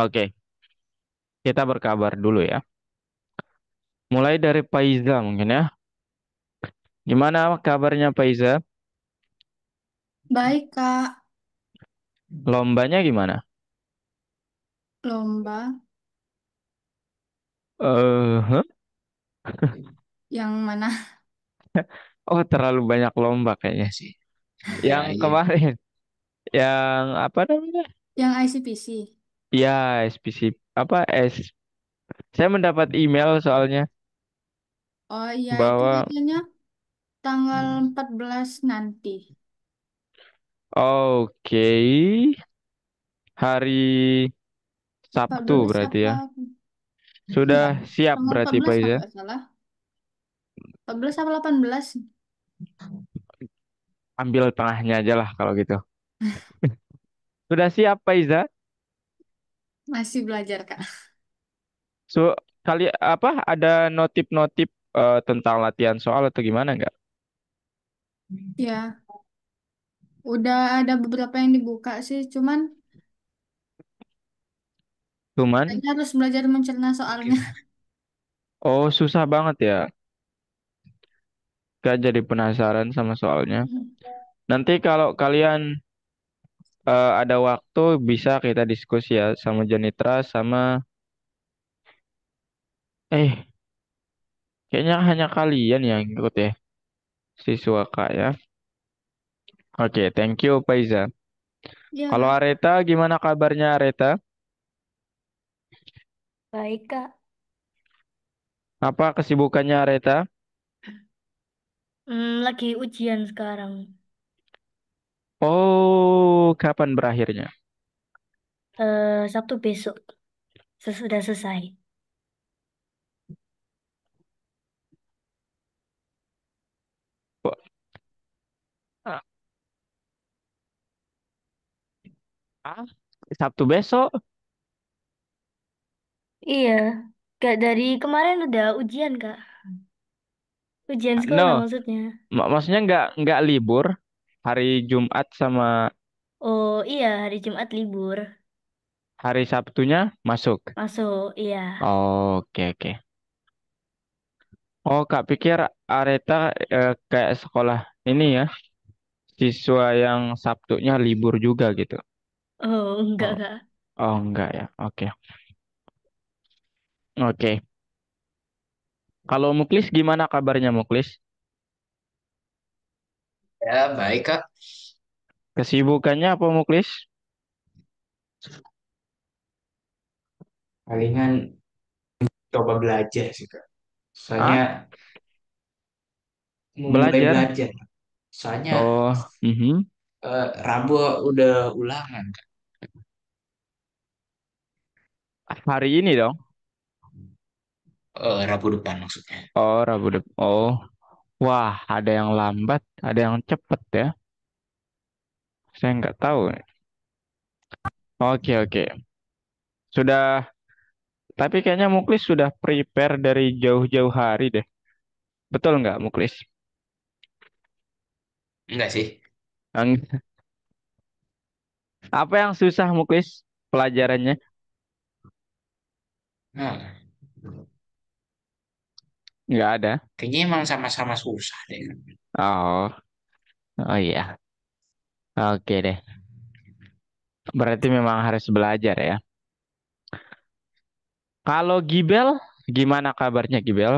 Oke, kita berkabar dulu ya. Mulai dari Faiza mungkin ya. Gimana kabarnya Faiza? Baik, Kak. Lombanya gimana? Lomba Hah? yang mana? Oh, terlalu banyak lomba kayaknya. Iya sih. Yang Ya, iya. kemarin, yang apa namanya? Yang ICPC. Ya, SPC apa S? Saya mendapat email soalnya Oh iya, itu bahwa katanya tanggal 14 nanti. oke, hari Sabtu 14 berarti apa? ya. Iya, Sudah siap tanggal berarti 14 kalau Faiza. nggak salah. 14 apa 18? Ambil tengahnya aja lah kalau gitu. Sudah siap Faiza? Masih belajar, Kak. So, kali apa ada notif-notif tentang latihan soal atau gimana nggak? Ya, udah ada beberapa yang dibuka sih, cuman Cuman, kayaknya harus belajar mencerna soalnya. Oke. oh susah banget ya. Gak jadi penasaran sama soalnya. Nanti kalau kalian ada waktu bisa kita diskusi ya sama Janitra sama eh kayaknya hanya kalian yang ikut ya siswa kak ya. Oke, thank you Faiza. Kalau Ya, Areta gimana kabarnya Areta? Baik, Kak. Apa kesibukannya Areta? Lagi ujian sekarang. Oh, kapan berakhirnya? Sabtu besok. Sesudah selesai. Wah, ah, ah, Sabtu besok? Iya. Kak, dari kemarin udah ujian, Kak. Ujian sekolah No, maksudnya. maksudnya nggak libur hari Jumat sama Oh, iya. Hari Jumat libur. hari Sabtunya masuk. Masuk, iya. Oke oke. Oh Kak pikir Areta kayak sekolah ini ya siswa yang Sabtunya libur juga gitu. Oh, enggak, Oh, Kak. oh enggak ya. Oke oke. Kalau Muklis gimana kabarnya Muklis? Ya, baik, Kak. Kesibukannya apa Muklis? Palingan coba belajar sih, Kak. Ah, Soalnya mau mulai belajar? belajar. Soalnya Oh, mhm. Rabu udah ulangan, Kak. Hari ini dong. Rabu depan maksudnya. Oh, Rabu depan. Oh, wah, ada yang lambat, ada yang cepet ya. Saya nggak tahu. Oke, oke. Sudah, tapi kayaknya Muklis sudah prepare dari jauh-jauh hari deh. Betul nggak, Muklis? Enggak sih. Ang- Apa yang susah, Muklis? Pelajarannya? Nah, Nggak ada. kayaknya emang sama-sama susah deh, Kak. Oh, oh iya. Oke deh. Berarti memang harus belajar ya. Kalau Gibel, gimana kabarnya Gibel?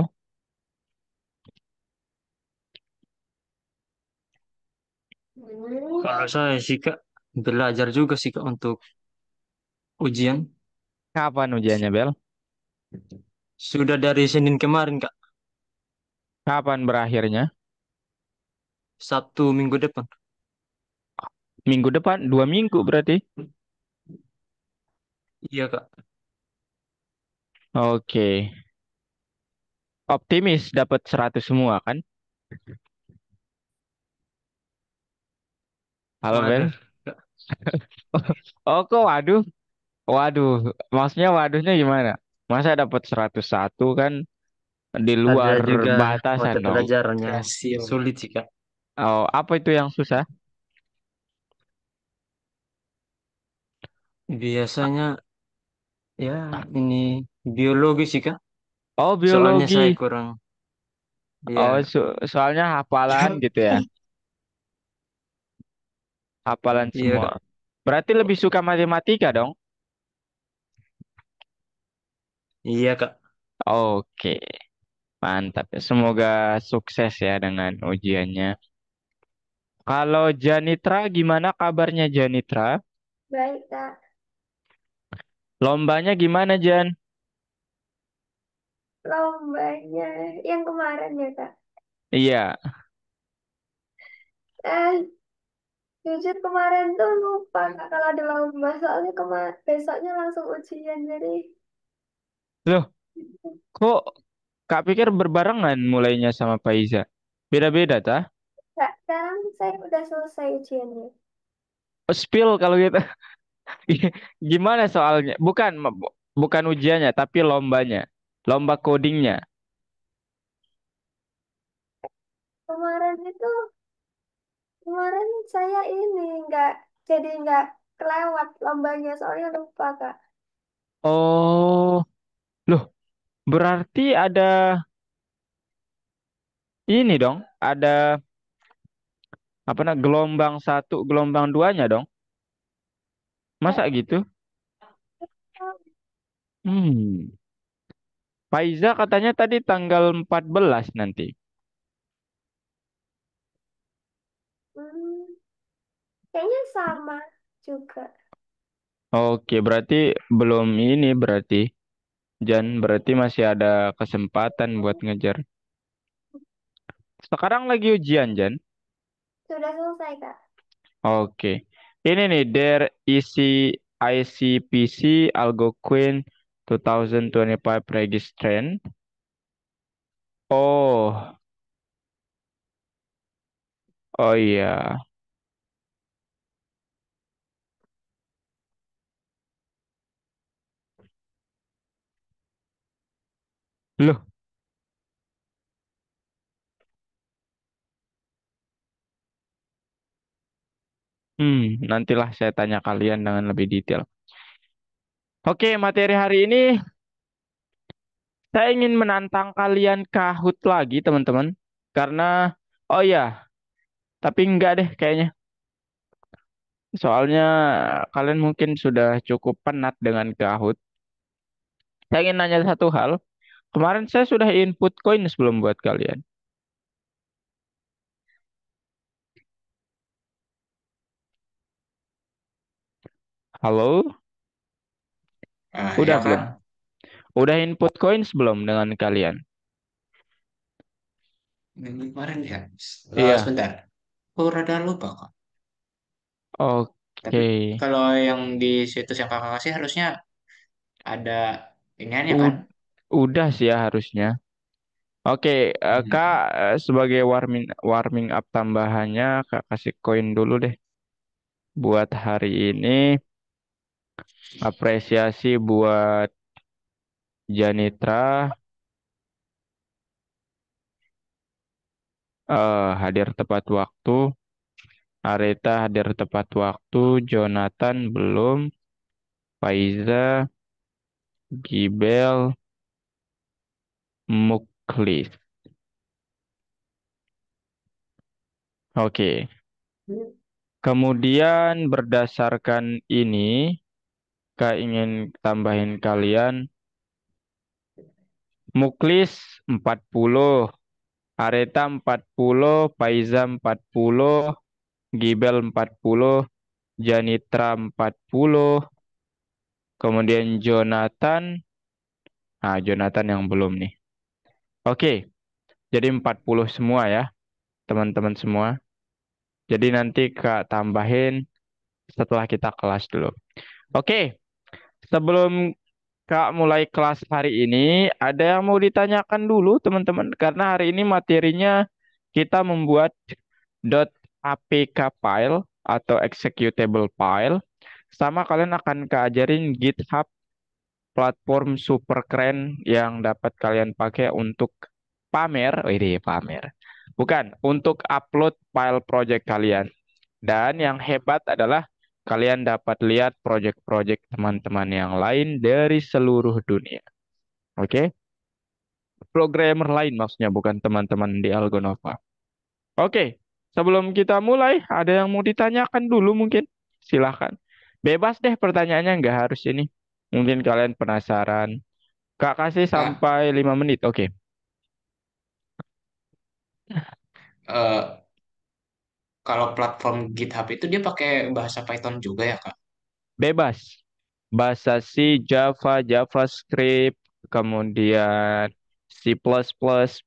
Kalau saya sih Kak, belajar juga sih Kak untuk ujian. Kapan ujiannya, Bel? Sudah dari Senin kemarin Kak, Kapan berakhirnya? Sabtu minggu depan. Minggu depan, 2 minggu berarti. Iya Kak, Oke. Optimis dapat 100 semua kan? Halo, ada Bel? Kak, Oh, kok waduh? Waduh, maksudnya waduhnya gimana? Masa dapat 101 kan di ada luar juga batasan mata dong. pelajaran yang Berhasil. sulit sih Kak. Oh, apa itu yang susah? Biasanya Ya, ini biologi sih, Kak. Oh, Soalnya saya biologi. kurang, Oh, ya, soalnya hafalan gitu ya. Hafalan iya, semua. Kak. Berarti lebih suka matematika dong? Iya, Kak. Oke, mantap ya. Semoga sukses ya dengan ujiannya. Kalau Janitra, gimana kabarnya Janitra? Baik, Kak. Lombanya gimana, Jan? Lombanya yang kemarin ya, Kak. Iya. Eh, jujur kemarin tuh lupa, Kak, kalau ada lomba. Soalnya besoknya langsung ujian, jadi Loh, kok Kak pikir berbarengan mulainya sama Faiza? Beda-beda, tah? Kak, sekarang saya udah selesai ujiannya. Oh, spill kalau gitu. Gimana soalnya? Bukan ujiannya, tapi lombanya. Lomba codingnya. Kemarin itu, kemarin saya ini nggak kelewat lombanya, soalnya lupa, Kak. Oh, loh, berarti ada ini dong. Ada apa gelombang satu, gelombang duanya dong. Masa Kayak, gitu? Faiza katanya tadi tanggal 14 nanti. hmm, kayaknya sama juga. Oke, berarti belum ini berarti. Jan, berarti masih ada kesempatan buat ngejar. Sekarang lagi ujian, Jan. Sudah selesai, Kak. Oke. Ini nih, there isi ICPC Algonquin 2025 registrant. Oh, oh iya. Loh, nantilah saya tanya kalian dengan lebih detail. Oke, materi hari ini saya ingin menantang kalian Kahoot lagi, teman-teman. Karena, oh ya, tapi enggak deh kayaknya. Soalnya kalian mungkin sudah cukup penat dengan Kahoot. Saya ingin nanya satu hal. Kemarin saya sudah input koin sebelum buat kalian. Halo? Udah Ya belum? Kak, Udah input koin sebelum dengan kalian? minggu kemarin ya. Iya. Sebentar, aku rada lupa Kak. Tapi Oke. kalau yang di situs yang Kakak kasih harusnya ada iniannya kan? U- udah sih ya harusnya. Oke, Kak, Hmm. sebagai warming warming up tambahannya, Kak kasih koin dulu deh buat hari ini. Apresiasi buat Janitra hadir tepat waktu. Areta hadir tepat waktu. Jonathan belum. Faiza, Gibel, Muklis. Oke. Kemudian berdasarkan ini, Kak ingin tambahin kalian. Muklis 40, Areta 40, Faiza 40, Gibel 40, Janitra 40, kemudian Jonathan, Jonathan yang belum nih. Oke, jadi 40 semua ya, teman-teman semua. Jadi nanti Kak tambahin setelah kita kelas dulu. Oke, sebelum Kak mulai kelas hari ini, ada yang mau ditanyakan dulu teman-teman, karena hari ini materinya kita membuat .apk file atau executable file, sama kalian akan keajarin GitHub platform super keren yang dapat kalian pakai untuk pamer, ini pamer, bukan untuk upload file project kalian. Dan yang hebat adalah kalian dapat lihat project-project teman-teman yang lain dari seluruh dunia. Oke? Programmer lain maksudnya, bukan teman-teman di Algonova. Oke, sebelum kita mulai, ada yang mau ditanyakan dulu mungkin? Silahkan. Bebas deh pertanyaannya, nggak harus ini. Mungkin kalian penasaran. Kak kasih Kak, sampai 5 menit. Oke, eh, kalau platform GitHub itu dia pakai bahasa Python juga ya, Kak? bebas. Bahasa C, Java, JavaScript, kemudian C++,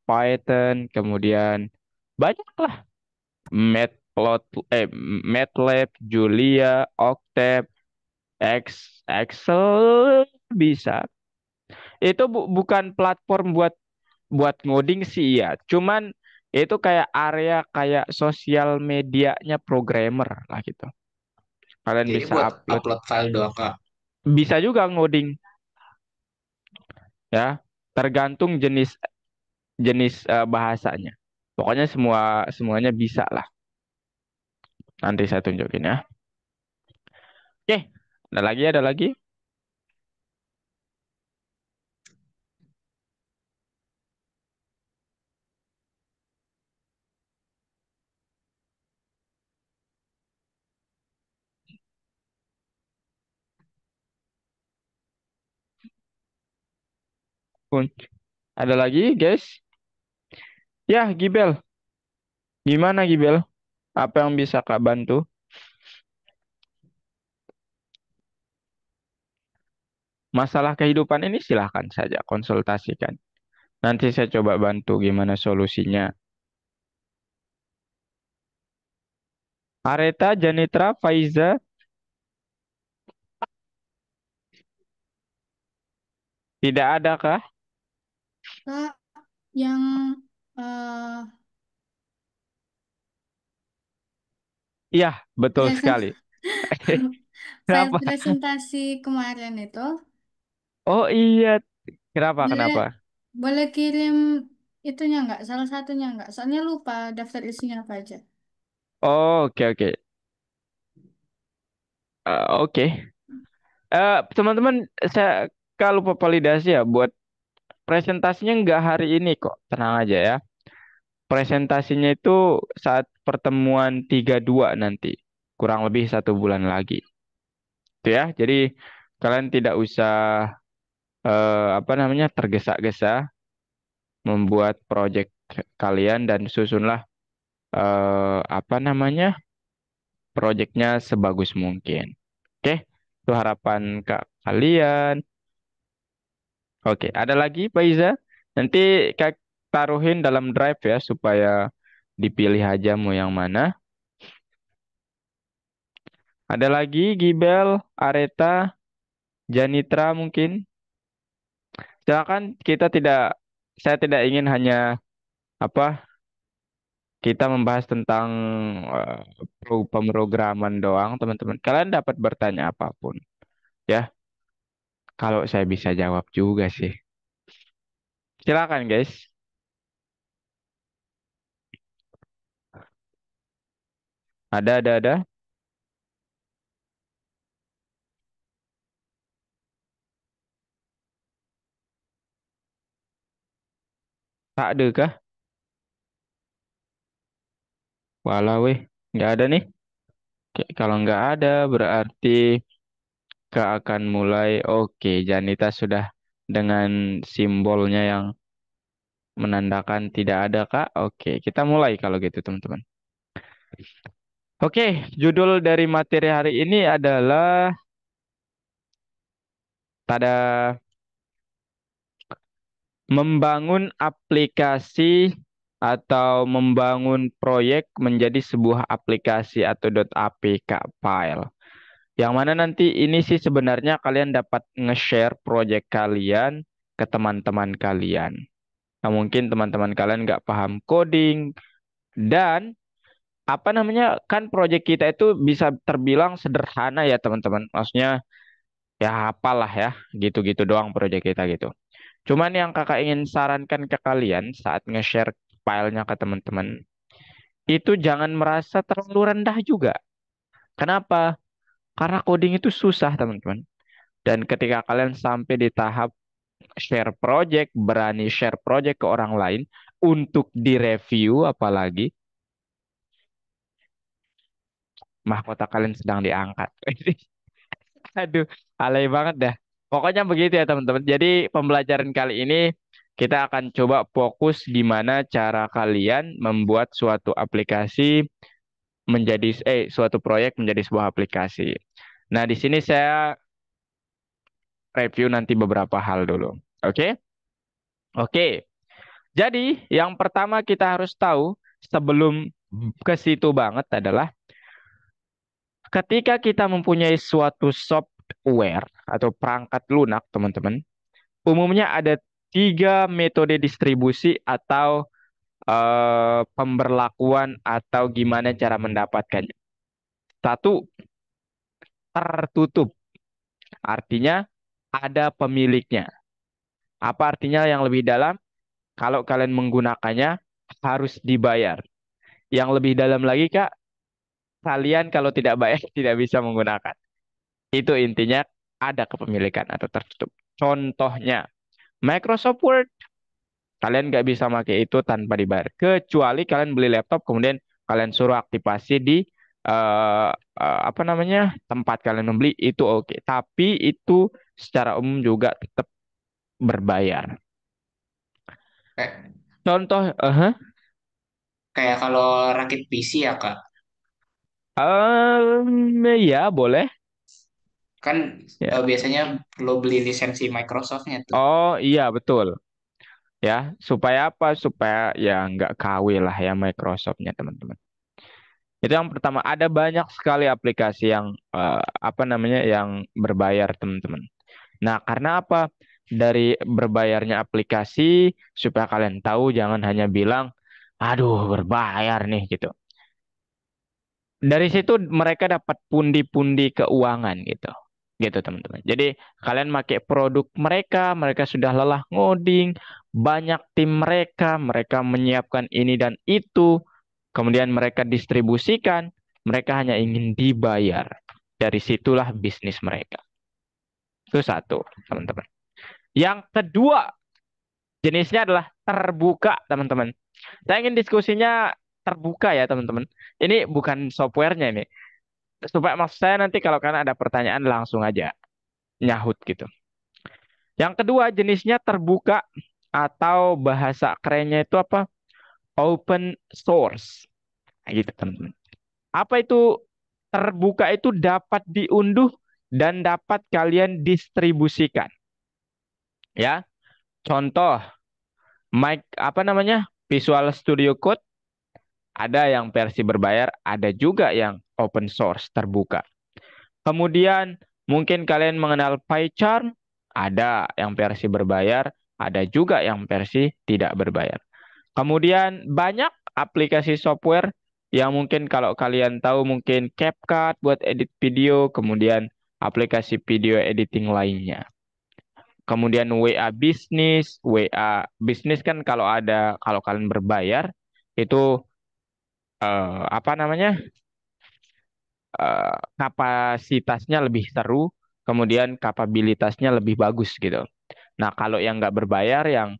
Python, kemudian banyak lah. Matplotlib, MATLAB, Julia, Octave, Excel bisa. Itu bukan platform buat buat ngoding sih ya. Cuman itu kayak area kayak sosial medianya programmer lah gitu. Kalian Jadi bisa buat upload, upload file doang, Kak. bisa juga ngoding ya. Tergantung jenis jenis bahasanya. Pokoknya semuanya bisa lah. Nanti saya tunjukin ya. Oke, ada lagi. Pun ada lagi, guys. Ya, Gibel. Gimana Gibel? Apa yang bisa Kak bantu? Masalah kehidupan ini silahkan saja konsultasikan. Nanti saya coba bantu gimana solusinya. Areta, Janitra, Faiza, tidak ada kah? Kak, yang eh Iya, betul present sekali. file Kenapa? presentasi kemarin itu Oh iya, kenapa? boleh Kenapa? boleh kirim itunya nggak? Salah satunya nggak? Soalnya lupa daftar isinya apa aja. Oh, oke oke. Oke. Teman-teman, saya kalau lupa validasi ya buat presentasinya nggak hari ini kok. Tenang aja ya. Presentasinya itu saat pertemuan 32 nanti. Kurang lebih 1 bulan lagi. Itu ya. Jadi kalian tidak usah apa namanya tergesa-gesa membuat project kalian dan susunlah apa namanya projectnya sebagus mungkin. Oke, itu harapan kak kalian. Oke, ada lagi Pak Iza? Nanti kak taruhin dalam drive ya supaya dipilih aja mau yang mana. Ada lagi Gibel, Areta, Janitra mungkin. Silakan saya tidak ingin hanya apa kita membahas tentang eh, pemrograman doang, teman-teman. Kalian dapat bertanya apapun, ya. Kalau saya bisa jawab juga sih. Silakan, guys. Ada. Tak ada kah? Walau weh, nggak ada nih. Oke, kalau nggak ada, berarti Kak akan mulai. Oke, Janita sudah dengan simbolnya yang menandakan tidak ada, Kak. Oke, kita mulai kalau gitu, teman-teman. Oke, judul dari materi hari ini adalah tada membangun aplikasi atau membangun proyek menjadi sebuah aplikasi atau .apk file. Yang mana nanti ini sih sebenarnya kalian dapat nge-share proyek kalian ke teman-teman kalian. Nah, mungkin teman-teman kalian nggak paham coding dan apa namanya kan proyek kita itu bisa terbilang sederhana ya teman-teman. Maksudnya ya apalah ya gitu-gitu doang proyek kita gitu. Cuman yang kakak ingin sarankan ke kalian saat nge-share filenya ke teman-teman, itu jangan merasa terlalu rendah juga. Kenapa? Karena coding itu susah, teman-teman. Dan ketika kalian sampai di tahap share project, berani share project ke orang lain untuk direview apalagi, mahkota kalian sedang diangkat. Aduh, alay banget dah. Pokoknya begitu ya teman-teman. Jadi pembelajaran kali ini kita akan coba fokus gimana cara kalian membuat suatu aplikasi suatu proyek menjadi sebuah aplikasi. Nah, di sini saya review nanti beberapa hal dulu. Oke? Oke. Jadi, yang pertama kita harus tahu sebelum ke situ banget adalah ketika kita mempunyai suatu software atau perangkat lunak, teman-teman, umumnya ada tiga metode distribusi atau pemberlakuan atau gimana cara mendapatkannya. Satu, tertutup. Artinya ada pemiliknya. Apa artinya yang lebih dalam? Kalau kalian menggunakannya harus dibayar. Yang lebih dalam lagi, Kak, kalian kalau tidak bayar tidak bisa menggunakan. Itu intinya ada kepemilikan atau tertutup. Contohnya, Microsoft Word. Kalian nggak bisa pakai itu tanpa dibayar. Kecuali kalian beli laptop, kemudian kalian suruh aktifasi di apa namanya tempat kalian membeli, itu oke. Tapi itu secara umum juga tetap berbayar. Kayak, Contoh, kayak kalau rakit PC ya Kak, ya boleh. kan Ya. biasanya lo beli lisensi Microsoft-nya tuh. Oh iya betul. Ya, supaya apa? Supaya ya nggak KW lah ya Microsoft-nya teman-teman. Itu yang pertama. Ada banyak sekali aplikasi yang apa namanya yang berbayar teman-teman. Nah, karena apa? Dari berbayarnya aplikasi supaya kalian tahu jangan hanya bilang, aduh berbayar nih gitu. Dari situ mereka dapat pundi-pundi keuangan gitu. Gitu teman-teman. Jadi kalian pakai produk mereka, mereka sudah lelah ngoding, banyak tim mereka, mereka menyiapkan ini dan itu, kemudian mereka distribusikan, mereka hanya ingin dibayar. Dari situlah bisnis mereka. Itu satu, teman-teman. Yang kedua, jenisnya adalah terbuka, teman-teman. Saya ingin diskusinya terbuka ya, teman-teman. Ini bukan softwarenya ini. Supaya maksud saya nanti kalau kalian ada pertanyaan langsung aja nyahut gitu. Yang kedua jenisnya terbuka atau bahasa kerennya itu apa? Open source. Nah, gitu teman-teman. Apa itu terbuka itu dapat diunduh dan dapat kalian distribusikan. Ya, contoh apa namanya? Visual Studio Code ada yang versi berbayar, ada juga yang open source terbuka. Kemudian mungkin kalian mengenal PyCharm, ada yang versi berbayar, ada juga yang versi tidak berbayar. Kemudian banyak aplikasi software yang mungkin kalau kalian tahu mungkin CapCut buat edit video, kemudian aplikasi video editing lainnya. Kemudian WA bisnis kan kalau kalian berbayar itu apa namanya? Kapasitasnya lebih seru, kemudian kapabilitasnya lebih bagus gitu. Nah, kalau yang nggak berbayar yang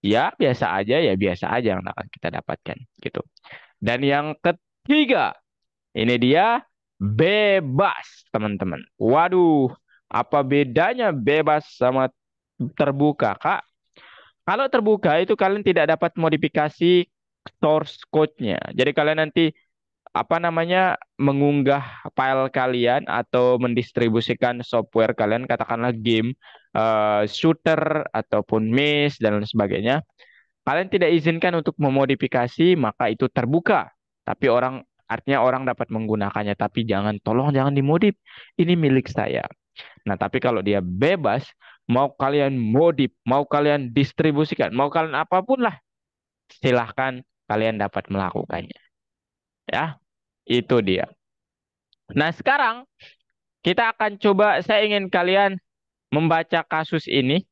ya biasa aja yang akan kita dapatkan gitu. Dan yang ketiga, ini dia bebas, teman-teman. Waduh, apa bedanya bebas sama terbuka, Kak? Kalau terbuka itu kalian tidak dapat modifikasi source code-nya. Jadi kalian nanti apa namanya mengunggah file kalian atau mendistribusikan software kalian katakanlah game shooter ataupun mesh dan lain sebagainya kalian tidak izinkan untuk memodifikasi maka itu terbuka tapi artinya orang dapat menggunakannya tapi tolong jangan dimodif ini milik saya. Nah tapi kalau dia bebas mau kalian modif mau kalian distribusikan mau kalian apapun lah silahkan kalian dapat melakukannya ya. Itu dia. Nah, sekarang kita akan coba, saya ingin kalian membaca kasus ini.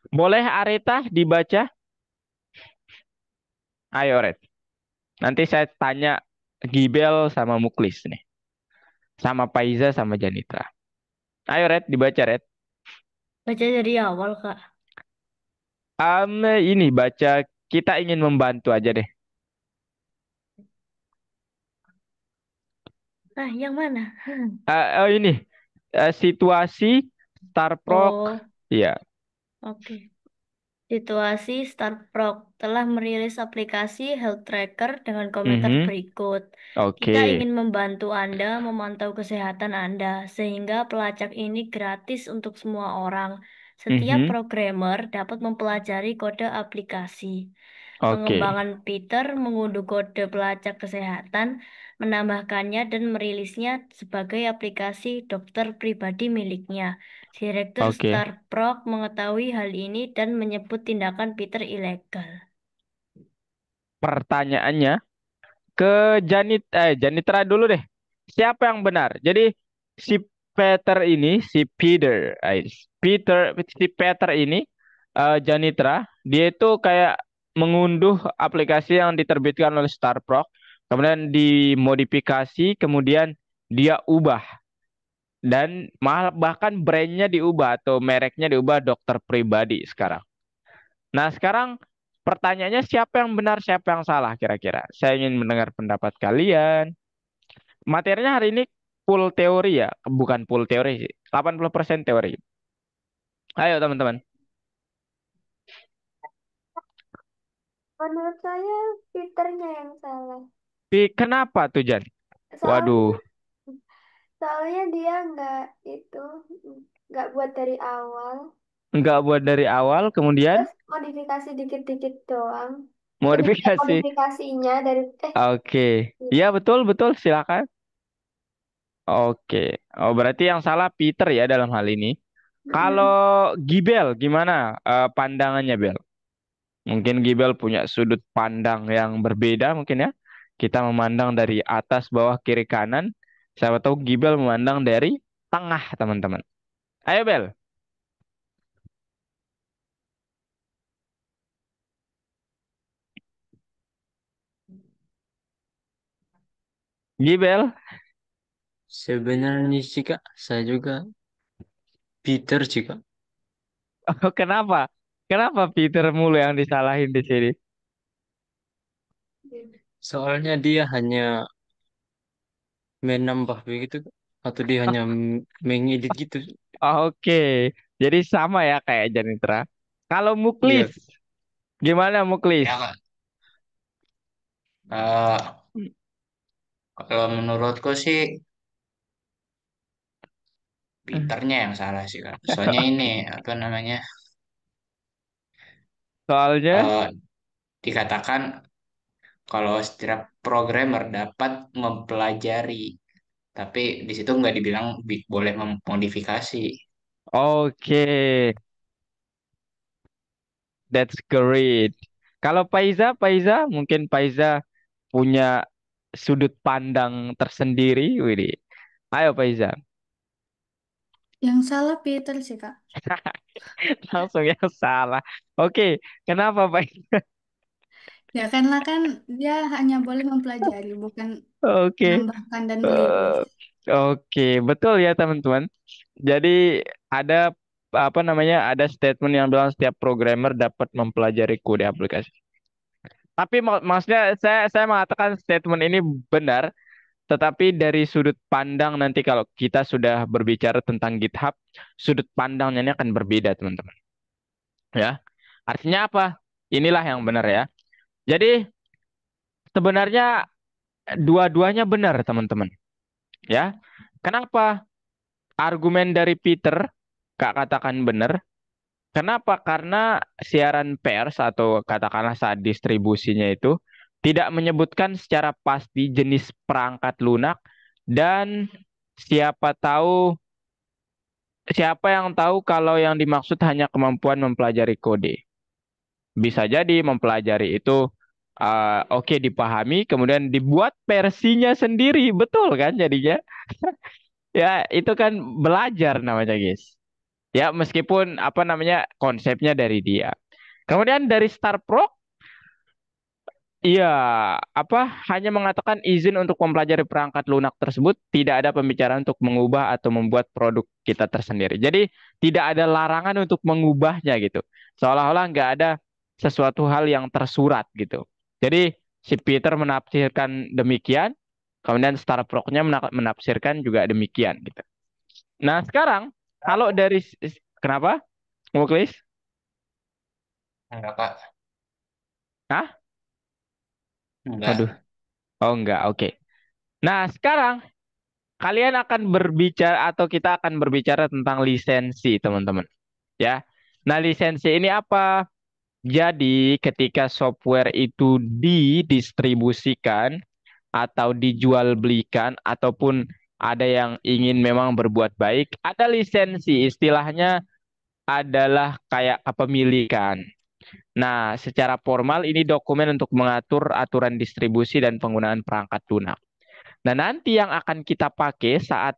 Boleh Areta dibaca? Ayo, Red. Nanti saya tanya Gibel sama Muklis nih. sama Paiza sama Janitra. Ayo Red, dibaca Red. Baca dari awal, Kak. Ini baca, kita ingin membantu aja deh. Ah, yang mana? Ini situasi Starprock, Oh, ya. oke. Situasi Starprock telah merilis aplikasi Health Tracker dengan komentar Mhm. berikut. Oke, Kita ingin membantu Anda memantau kesehatan Anda, sehingga pelacak ini gratis untuk semua orang. Setiap Mhm. programmer dapat mempelajari kode aplikasi. Oke, Pengembangan Peter mengunduh kode pelacak kesehatan, menambahkannya dan merilisnya sebagai aplikasi dokter pribadi miliknya. Direktur oke. Starprock mengetahui hal ini dan menyebut tindakan Peter ilegal. Pertanyaannya ke Janitra dulu deh. Siapa yang benar? Jadi si si Peter ini Janitra, dia itu kayak mengunduh aplikasi yang diterbitkan oleh Starprock, kemudian dimodifikasi, kemudian dia ubah dan bahkan brandnya diubah atau mereknya diubah dokter pribadi sekarang. Nah, sekarang pertanyaannya siapa yang benar, siapa yang salah kira-kira? Saya ingin mendengar pendapat kalian. Materinya hari ini full teori ya, bukan full teori sih. 80% teori. Ayo teman-teman. Menurut saya Peternya yang salah. Kenapa tuh Jan? Soalnya, Waduh, soalnya dia nggak buat dari awal. nggak buat dari awal, kemudian Terus modifikasi dikit-dikit doang. Lebih ke modifikasi. modifikasinya dari Oke. Iya betul betul silakan. Oke. Oh berarti yang salah Peter ya dalam hal ini. Kalau Mm-mm. Gibel gimana pandangannya Bel? Mungkin Gibel punya sudut pandang yang berbeda mungkin ya. Kita memandang dari atas, bawah, kiri, kanan. Siapa tahu Gibel memandang dari tengah, teman-teman. Ayo Bel, Gibel. Sebenarnya sih Kak, saya juga Peter sih Kak. Oh, kenapa? Kenapa Peter mulu yang disalahin di sini? Soalnya dia hanya menambah begitu Kak. Atau dia hanya mengedit gitu. Oke, jadi sama ya kayak Janitra. Kalau Muklis, Iya, gimana Muklis? Ya Kak. Eh, kalau menurutku sih Peternya yang salah sih Kak. Soalnya ini apa namanya? Soalnya, eh, Dikatakan kalau setiap programmer dapat mempelajari, tapi di situ nggak dibilang boleh memodifikasi. oke, that's great. Kalau Paiza, mungkin Paiza punya sudut pandang tersendiri, Widi. Ayo Paiza, Yang salah Peter sih, Kak. langsung yang salah. Oke, kenapa Paiza? Ya karena kan dia hanya boleh mempelajari, bukan Oke, menambahkan dan eh, merilis. oke, betul ya teman-teman. Jadi ada apa namanya? Ada statement yang bilang setiap programmer dapat mempelajari kode aplikasi. Tapi maksudnya saya mengatakan statement ini benar, tetapi dari sudut pandang nanti kalau kita sudah berbicara tentang GitHub, sudut pandangnya ini akan berbeda teman-teman. Ya, artinya apa? Inilah yang benar ya. Jadi sebenarnya dua-duanya benar teman-teman. Ya, kenapa? Argumen dari Peter, Kak katakan benar. Kenapa? Karena siaran pers atau katakanlah saat distribusinya itu tidak menyebutkan secara pasti jenis perangkat lunak dan siapa tahu siapa yang tahu kalau yang dimaksud hanya kemampuan mempelajari kode. Bisa jadi mempelajari itu oke dipahami kemudian dibuat versinya sendiri, betul kan jadinya? Ya, itu kan belajar namanya, guys. Ya, meskipun apa namanya konsepnya dari dia. Kemudian dari Star Pro Iya, apa hanya mengatakan izin untuk mempelajari perangkat lunak tersebut, tidak ada pembicaraan untuk mengubah atau membuat produk kita tersendiri. Jadi tidak ada larangan untuk mengubahnya gitu. Seolah-olah nggak ada sesuatu hal yang tersurat gitu. Jadi si Peter menafsirkan demikian, kemudian Starprock-nya menafsirkan juga demikian gitu. Nah sekarang kalau dari kenapa, Muklis? Enggak, Kak. Hah? Waduh. Enggak. Oh enggak, oke. Nah sekarang kalian akan berbicara atau kita akan berbicara tentang lisensi, teman-teman. Ya. Nah, lisensi ini apa? Jadi, ketika software itu didistribusikan atau dijual belikan ataupun ada yang ingin memang berbuat baik, ada lisensi. Istilahnya adalah kayak kepemilikan. Nah, secara formal ini dokumen untuk mengatur aturan distribusi dan penggunaan perangkat lunak. Nah, nanti yang akan kita pakai saat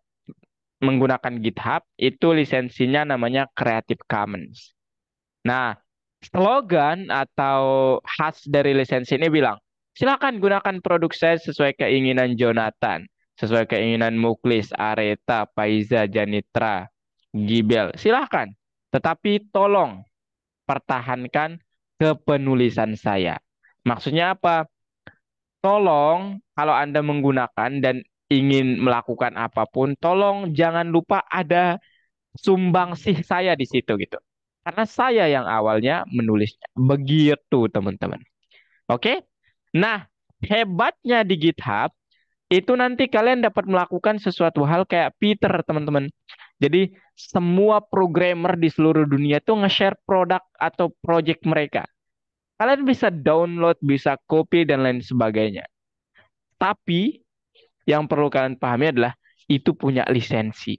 menggunakan GitHub itu lisensinya namanya Creative Commons. Nah, slogan atau khas dari lisensi ini bilang, silakan gunakan produk saya sesuai keinginan Jonathan, sesuai keinginan Muklis, Areta, Paiza, Janitra, Gibel. Silakan. Tetapi tolong pertahankan kepenulisan saya. Maksudnya apa? Tolong kalau Anda menggunakan dan ingin melakukan apapun, tolong jangan lupa ada sumbangsih saya di situ gitu. Karena saya yang awalnya menulisnya. Begitu, teman-teman. Oke? Nah, hebatnya di GitHub itu nanti kalian dapat melakukan sesuatu hal kayak Peter, teman-teman. Jadi, semua programmer di seluruh dunia itu nge-share produk atau project mereka. Kalian bisa download, bisa copy, dan lain sebagainya. Tapi, yang perlu kalian pahami adalah itu punya lisensi.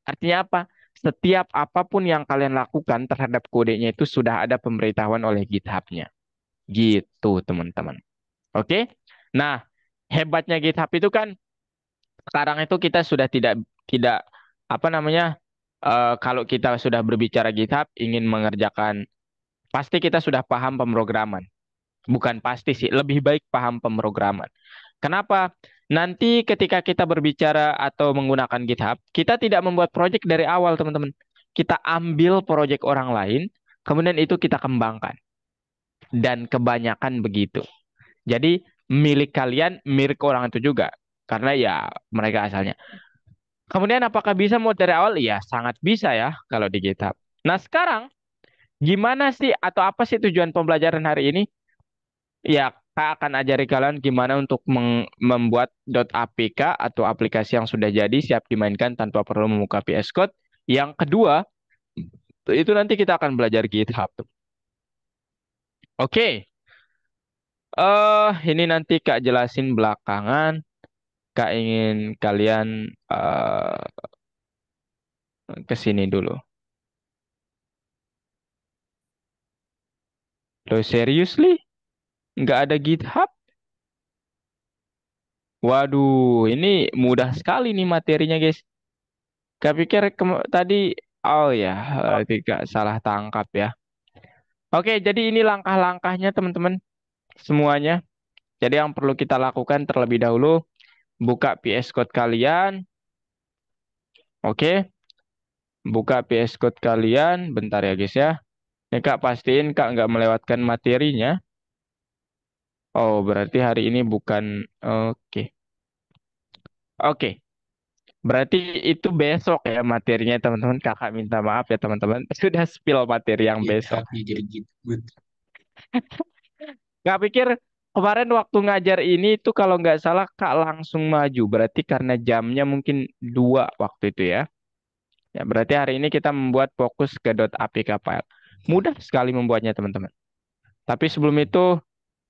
Artinya apa? Setiap apapun yang kalian lakukan terhadap kodenya itu sudah ada pemberitahuan oleh GitHub-nya. Gitu, teman-teman. Oke? Nah, hebatnya GitHub itu kan sekarang itu kita sudah tidak tidak apa namanya? Kalau kita sudah berbicara GitHub ingin mengerjakan pasti kita sudah paham pemrograman. Bukan pasti sih, lebih baik paham pemrograman. Kenapa? Nanti ketika kita berbicara atau menggunakan GitHub, kita tidak membuat project dari awal, teman-teman. Kita ambil project orang lain, kemudian itu kita kembangkan. Dan kebanyakan begitu. Jadi milik kalian, milik orang itu juga. Karena ya mereka asalnya. Kemudian apakah bisa mau dari awal? Ya sangat bisa ya kalau di GitHub. Nah sekarang gimana sih atau apa sih tujuan pembelajaran hari ini? Ya, Kak akan ajari kalian gimana untuk membuat .apk atau aplikasi yang sudah jadi siap dimainkan tanpa perlu membuka VS Code. Yang kedua, itu nanti kita akan belajar GitHub. Oke, ini nanti Kak jelasin belakangan. Kak ingin kalian ke sini dulu. Lo seriously? Nggak ada GitHub? Waduh, ini mudah sekali nih materinya, guys. Kak pikir tadi, oh ya, tidak salah tangkap ya. Oke, jadi ini langkah-langkahnya teman-teman semuanya. Jadi yang perlu kita lakukan terlebih dahulu, buka VS Code kalian. Oke, buka VS Code kalian. Bentar ya guys ya. Ini Kak pastiin Kak nggak melewatkan materinya. Oh, berarti hari ini bukan. Oke. Oke, berarti itu besok ya materinya teman-teman. Kakak minta maaf ya teman-teman. Sudah spill materi yang besok. GitHub-nya jadi Gitboot. Nggak pikir kemarin waktu ngajar ini tuh kalau nggak salah Kak langsung maju. Berarti karena jamnya mungkin 2 waktu itu ya. Ya berarti hari ini kita membuat fokus ke .apk file. Mudah sekali membuatnya teman-teman. Tapi sebelum itu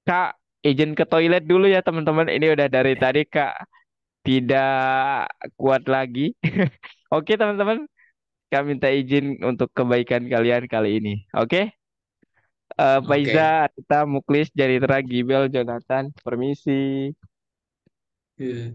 Kak izin ke toilet dulu ya teman-teman. Ini udah dari tadi Kak tidak kuat lagi. Oke teman-teman. Kak minta izin untuk kebaikan kalian kali ini. Oke? Faiza, Oke. kita Muklis, Janitra, Gibel, Jonathan. Permisi. Iya.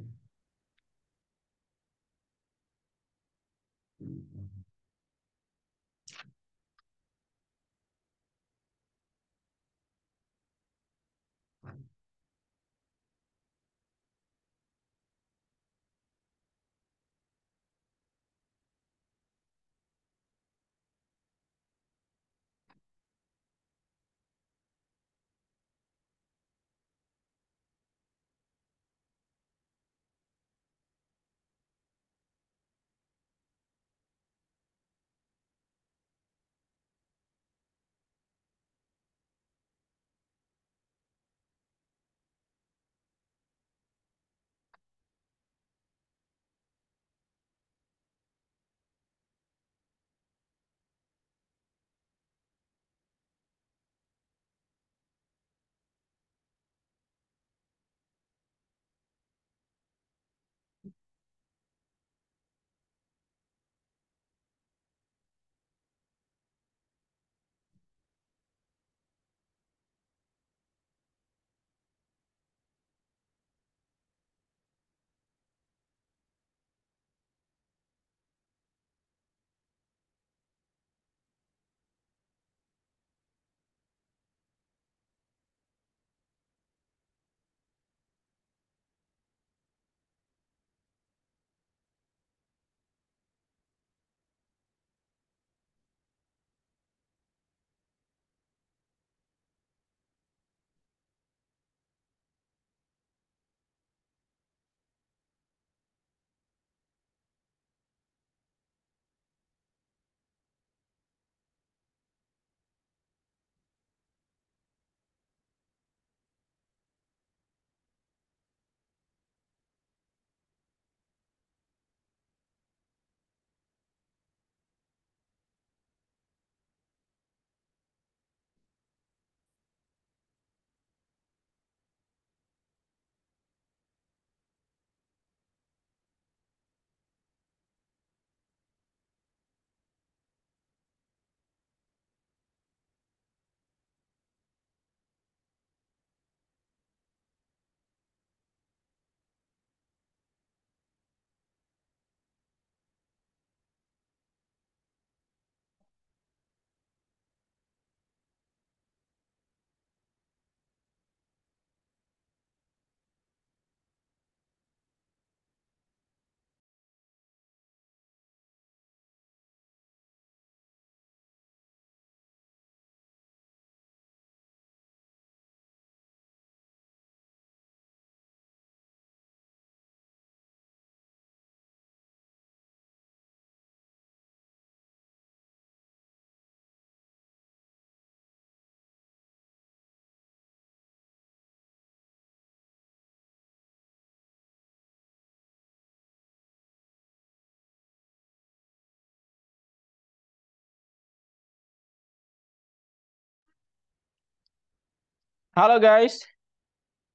Halo guys,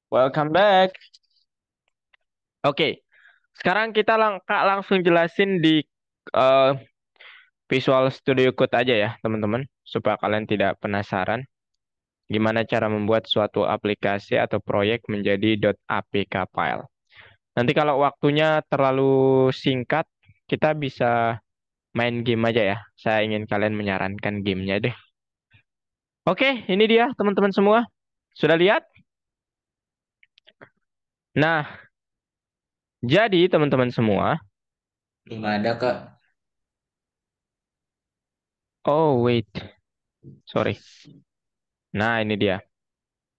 welcome back. Oke, sekarang kita langsung jelasin di eh, Visual Studio Code aja ya, teman-teman, supaya kalian tidak penasaran gimana cara membuat suatu aplikasi atau proyek menjadi .apk file. Nanti kalau waktunya terlalu singkat, kita bisa main game aja ya. Saya ingin kalian menyarankan gamenya deh. Oke, ini dia teman-teman semua. Sudah lihat? Nah, jadi teman-teman semua, Belum ada, Kak. oh wait, sorry. Nah, ini dia.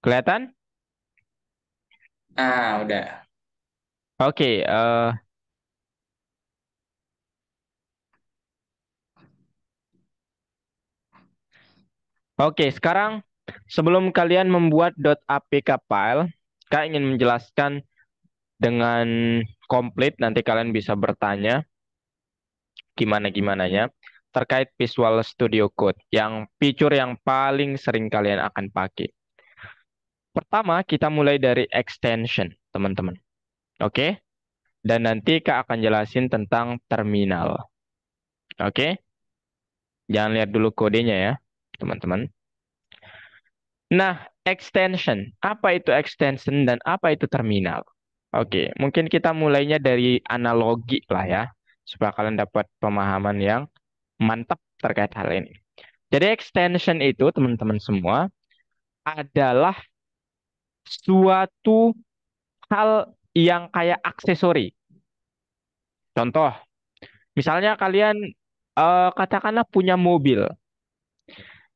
Kelihatan? Ah, udah. Oke, sekarang sebelum kalian membuat .apk file, Kak ingin menjelaskan dengan komplit, nanti kalian bisa bertanya gimana-gimananya terkait Visual Studio Code, yang fitur yang paling sering kalian akan pakai. Pertama, kita mulai dari extension, teman-teman. Oke? Dan nanti Kak akan jelasin tentang terminal. Oke? Jangan lihat dulu kodenya ya, teman-teman. Nah, extension. Apa itu extension dan apa itu terminal? Oke, mungkin kita mulainya dari analogi lah ya, supaya kalian dapat pemahaman yang mantap terkait hal ini. Jadi extension itu, teman-teman semua, adalah suatu hal yang kayak aksesori. Contoh, misalnya kalian katakanlah punya mobil.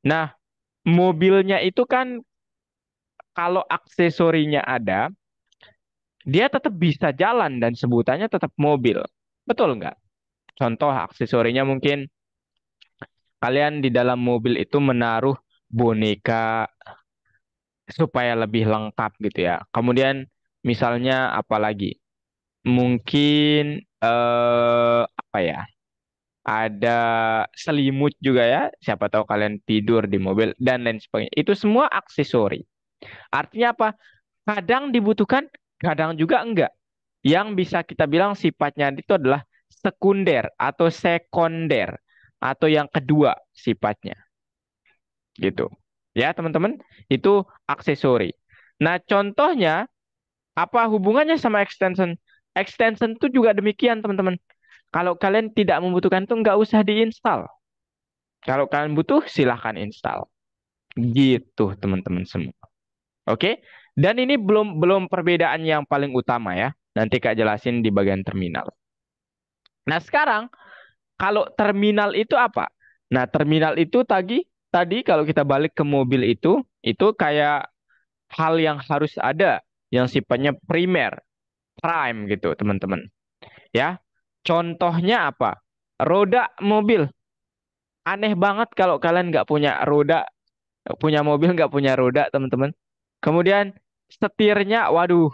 Nah, mobilnya itu kan kalau aksesorinya ada, dia tetap bisa jalan dan sebutannya tetap mobil. Betul nggak? Contoh aksesorinya mungkin kalian di dalam mobil itu menaruh boneka supaya lebih lengkap gitu ya. Kemudian misalnya apa lagi? Mungkin apa ya? Ada selimut juga ya. Siapa tahu kalian tidur di mobil dan lain sebagainya. Itu semua aksesori. Artinya apa? Kadang dibutuhkan, kadang juga enggak. Yang bisa kita bilang sifatnya itu adalah sekunder atau sekonder atau yang kedua sifatnya gitu. Ya, teman-teman, itu aksesori. Nah, contohnya apa hubungannya sama extension? Extension itu juga demikian, teman-teman. Kalau kalian tidak membutuhkan itu nggak usah diinstal. Kalau kalian butuh, silahkan install. Gitu, teman-teman semua. Oke? Dan ini belum belum perbedaan yang paling utama ya. Nanti Kak jelasin di bagian terminal. Nah, sekarang kalau terminal itu apa? Nah, terminal itu tadi kalau kita balik ke mobil itu kayak hal yang harus ada yang sifatnya primer, prime gitu, teman-teman. Ya. Contohnya apa? Roda mobil. Aneh banget kalau kalian nggak punya roda, punya mobil nggak punya roda, teman-teman. Kemudian setirnya, waduh,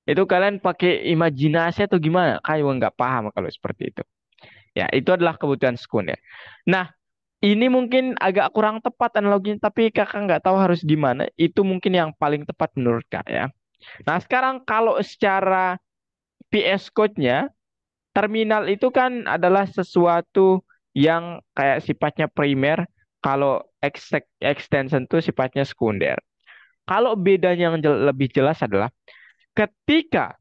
itu kalian pakai imajinasi atau gimana? Kayak nggak paham kalau seperti itu. Ya, itu adalah kebutuhan sekunder. Nah, ini mungkin agak kurang tepat analoginya, tapi kakak nggak tahu harus gimana. Itu mungkin yang paling tepat menurut kak ya. Nah, sekarang kalau secara PS Code-nya, terminal itu kan adalah sesuatu yang kayak sifatnya primer, kalau extension itu sifatnya sekunder. Kalau bedanya yang lebih jelas adalah ketika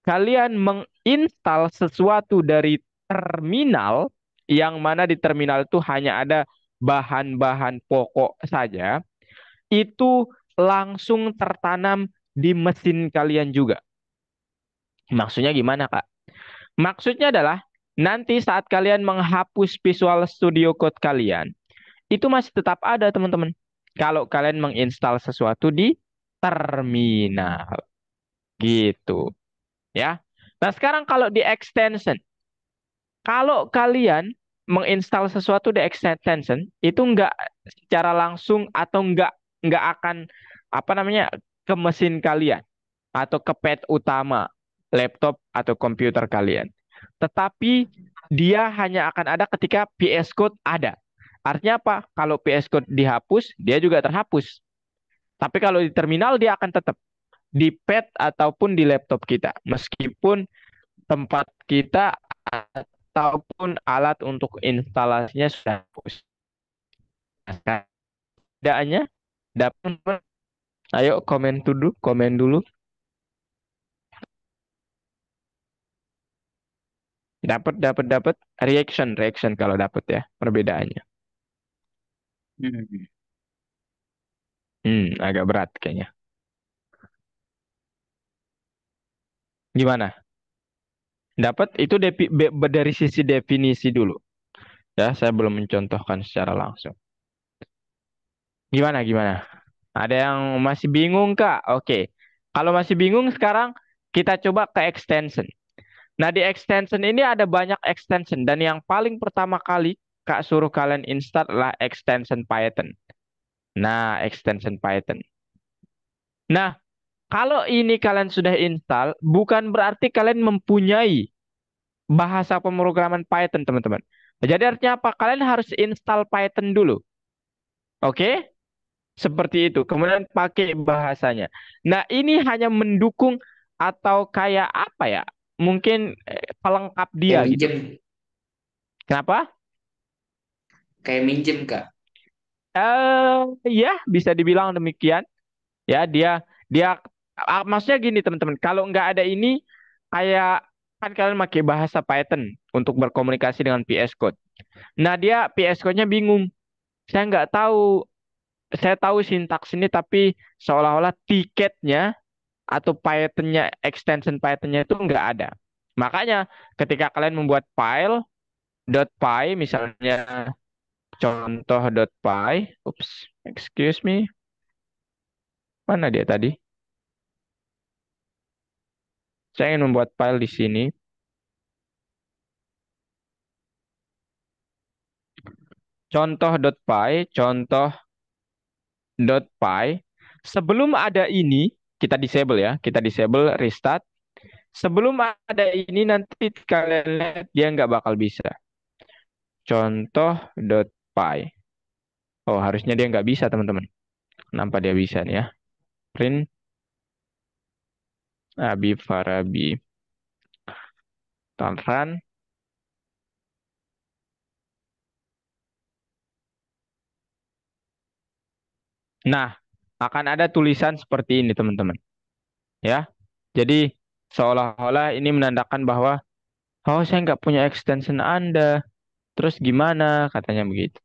kalian menginstal sesuatu dari terminal, yang mana di terminal itu hanya ada bahan-bahan pokok saja, itu langsung tertanam di mesin kalian juga. Maksudnya gimana, Kak? Maksudnya adalah nanti saat kalian menghapus Visual Studio Code kalian, itu masih tetap ada, teman-teman. Kalau kalian menginstal sesuatu di terminal. Gitu. Ya. Nah, sekarang kalau di extension, kalau kalian menginstal sesuatu di extension, itu nggak secara langsung atau nggak akan apa namanya ke mesin kalian atau ke pad utama laptop atau komputer kalian. Tetapi dia hanya akan ada ketika VS Code ada. Artinya apa? Kalau VS Code dihapus, dia juga terhapus. Tapi kalau di terminal dia akan tetap di pad ataupun di laptop kita, meskipun tempat kita ataupun alat untuk instalasinya sudah hapus. Nah, perbedaannya dapat. Ayo komen dulu. Dapat reaction kalau dapat ya perbedaannya. Hmm. Agak berat kayaknya. Gimana? Dapat itu dari sisi definisi dulu. Ya, saya belum mencontohkan secara langsung. Gimana? Ada yang masih bingung, Kak? Oke. Kalau masih bingung sekarang kita coba ke extension. Nah, di extension ini ada banyak extension dan yang paling pertama kali Kak suruh kalian install adalah extension Python. Nah, extension Python. Nah, kalau ini kalian sudah install, bukan berarti kalian mempunyai bahasa pemrograman Python, teman-teman. Jadi artinya apa? Kalian harus install Python dulu. Oke? Seperti itu. Kemudian pakai bahasanya. Nah, ini hanya mendukung atau kayak apa ya? Mungkin pelengkap Kayak dia gitu. minjem, Kenapa? kayak minjem Kak. Ya, bisa dibilang demikian. Ya, dia maksudnya gini, teman-teman. Kalau nggak ada ini, kayak kan kalian pakai bahasa Python untuk berkomunikasi dengan VS Code. Nah, dia VS Code-nya bingung. Saya nggak tahu, saya tahu sintaks ini, tapi seolah-olah tiketnya atau Python-nya, extension Python-nya itu nggak ada. Makanya ketika kalian membuat file .py, misalnya contoh.py, oops, excuse me, mana dia tadi? Saya ingin membuat file di sini. Contoh.py. Sebelum ada ini, kita disable ya. Kita disable restart. Sebelum ada ini nanti kalian lihat dia nggak bakal bisa. Contoh.py. Oh, harusnya dia nggak bisa, teman-teman. Kenapa dia bisa nih ya? Print Abi Farabi. Run. Nah, akan ada tulisan seperti ini, teman-teman. Ya. Jadi, seolah-olah ini menandakan bahwa, oh, saya nggak punya extension Anda. Terus gimana? Katanya begitu.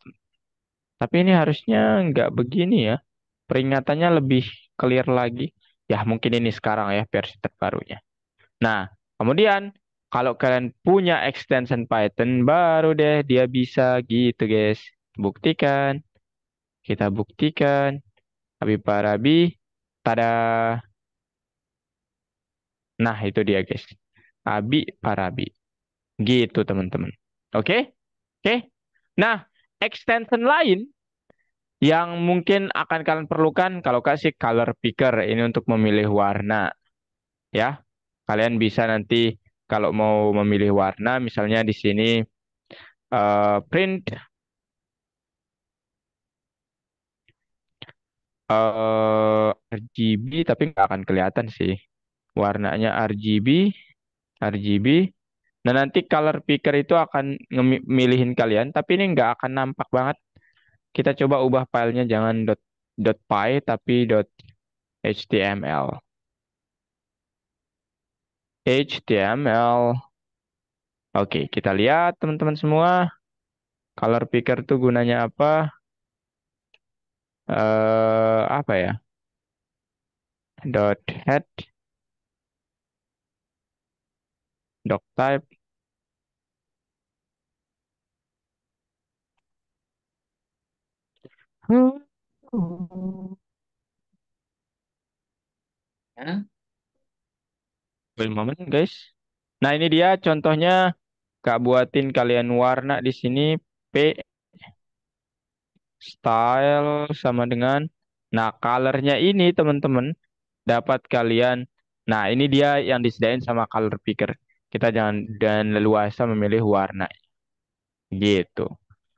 Tapi ini harusnya nggak begini ya. Peringatannya lebih clear lagi. Ya, mungkin ini sekarang ya versi terbarunya. Nah, kemudian kalau kalian punya extension Python, baru deh dia bisa gitu, guys. Buktikan. Kita buktikan. Habib Parabi. Tada. Nah, itu dia, guys. Abi Parabi. Gitu, teman-teman. Oke? Oke? Nah, extension lain yang mungkin akan kalian perlukan kalau kasih color picker ini untuk memilih warna ya. Kalian bisa nanti kalau mau memilih warna misalnya di sini print RGB tapi nggak akan kelihatan sih warnanya RGB. Nah, nanti color picker itu akan milihin kalian tapi ini nggak akan nampak banget. Kita coba ubah filenya jangan .py tapi .html. HTML. Oke, kita lihat teman-teman semua. Color picker tuh gunanya apa? Apa ya? Head, type. Ya. Wait a moment, guys. Nah, ini dia contohnya. Kak buatin kalian warna di sini. P style sama dengan. Nah, colornya ini teman-teman dapat kalian. Nah, ini dia yang disediain sama color picker. Kita jangan dan leluasa memilih warna gitu.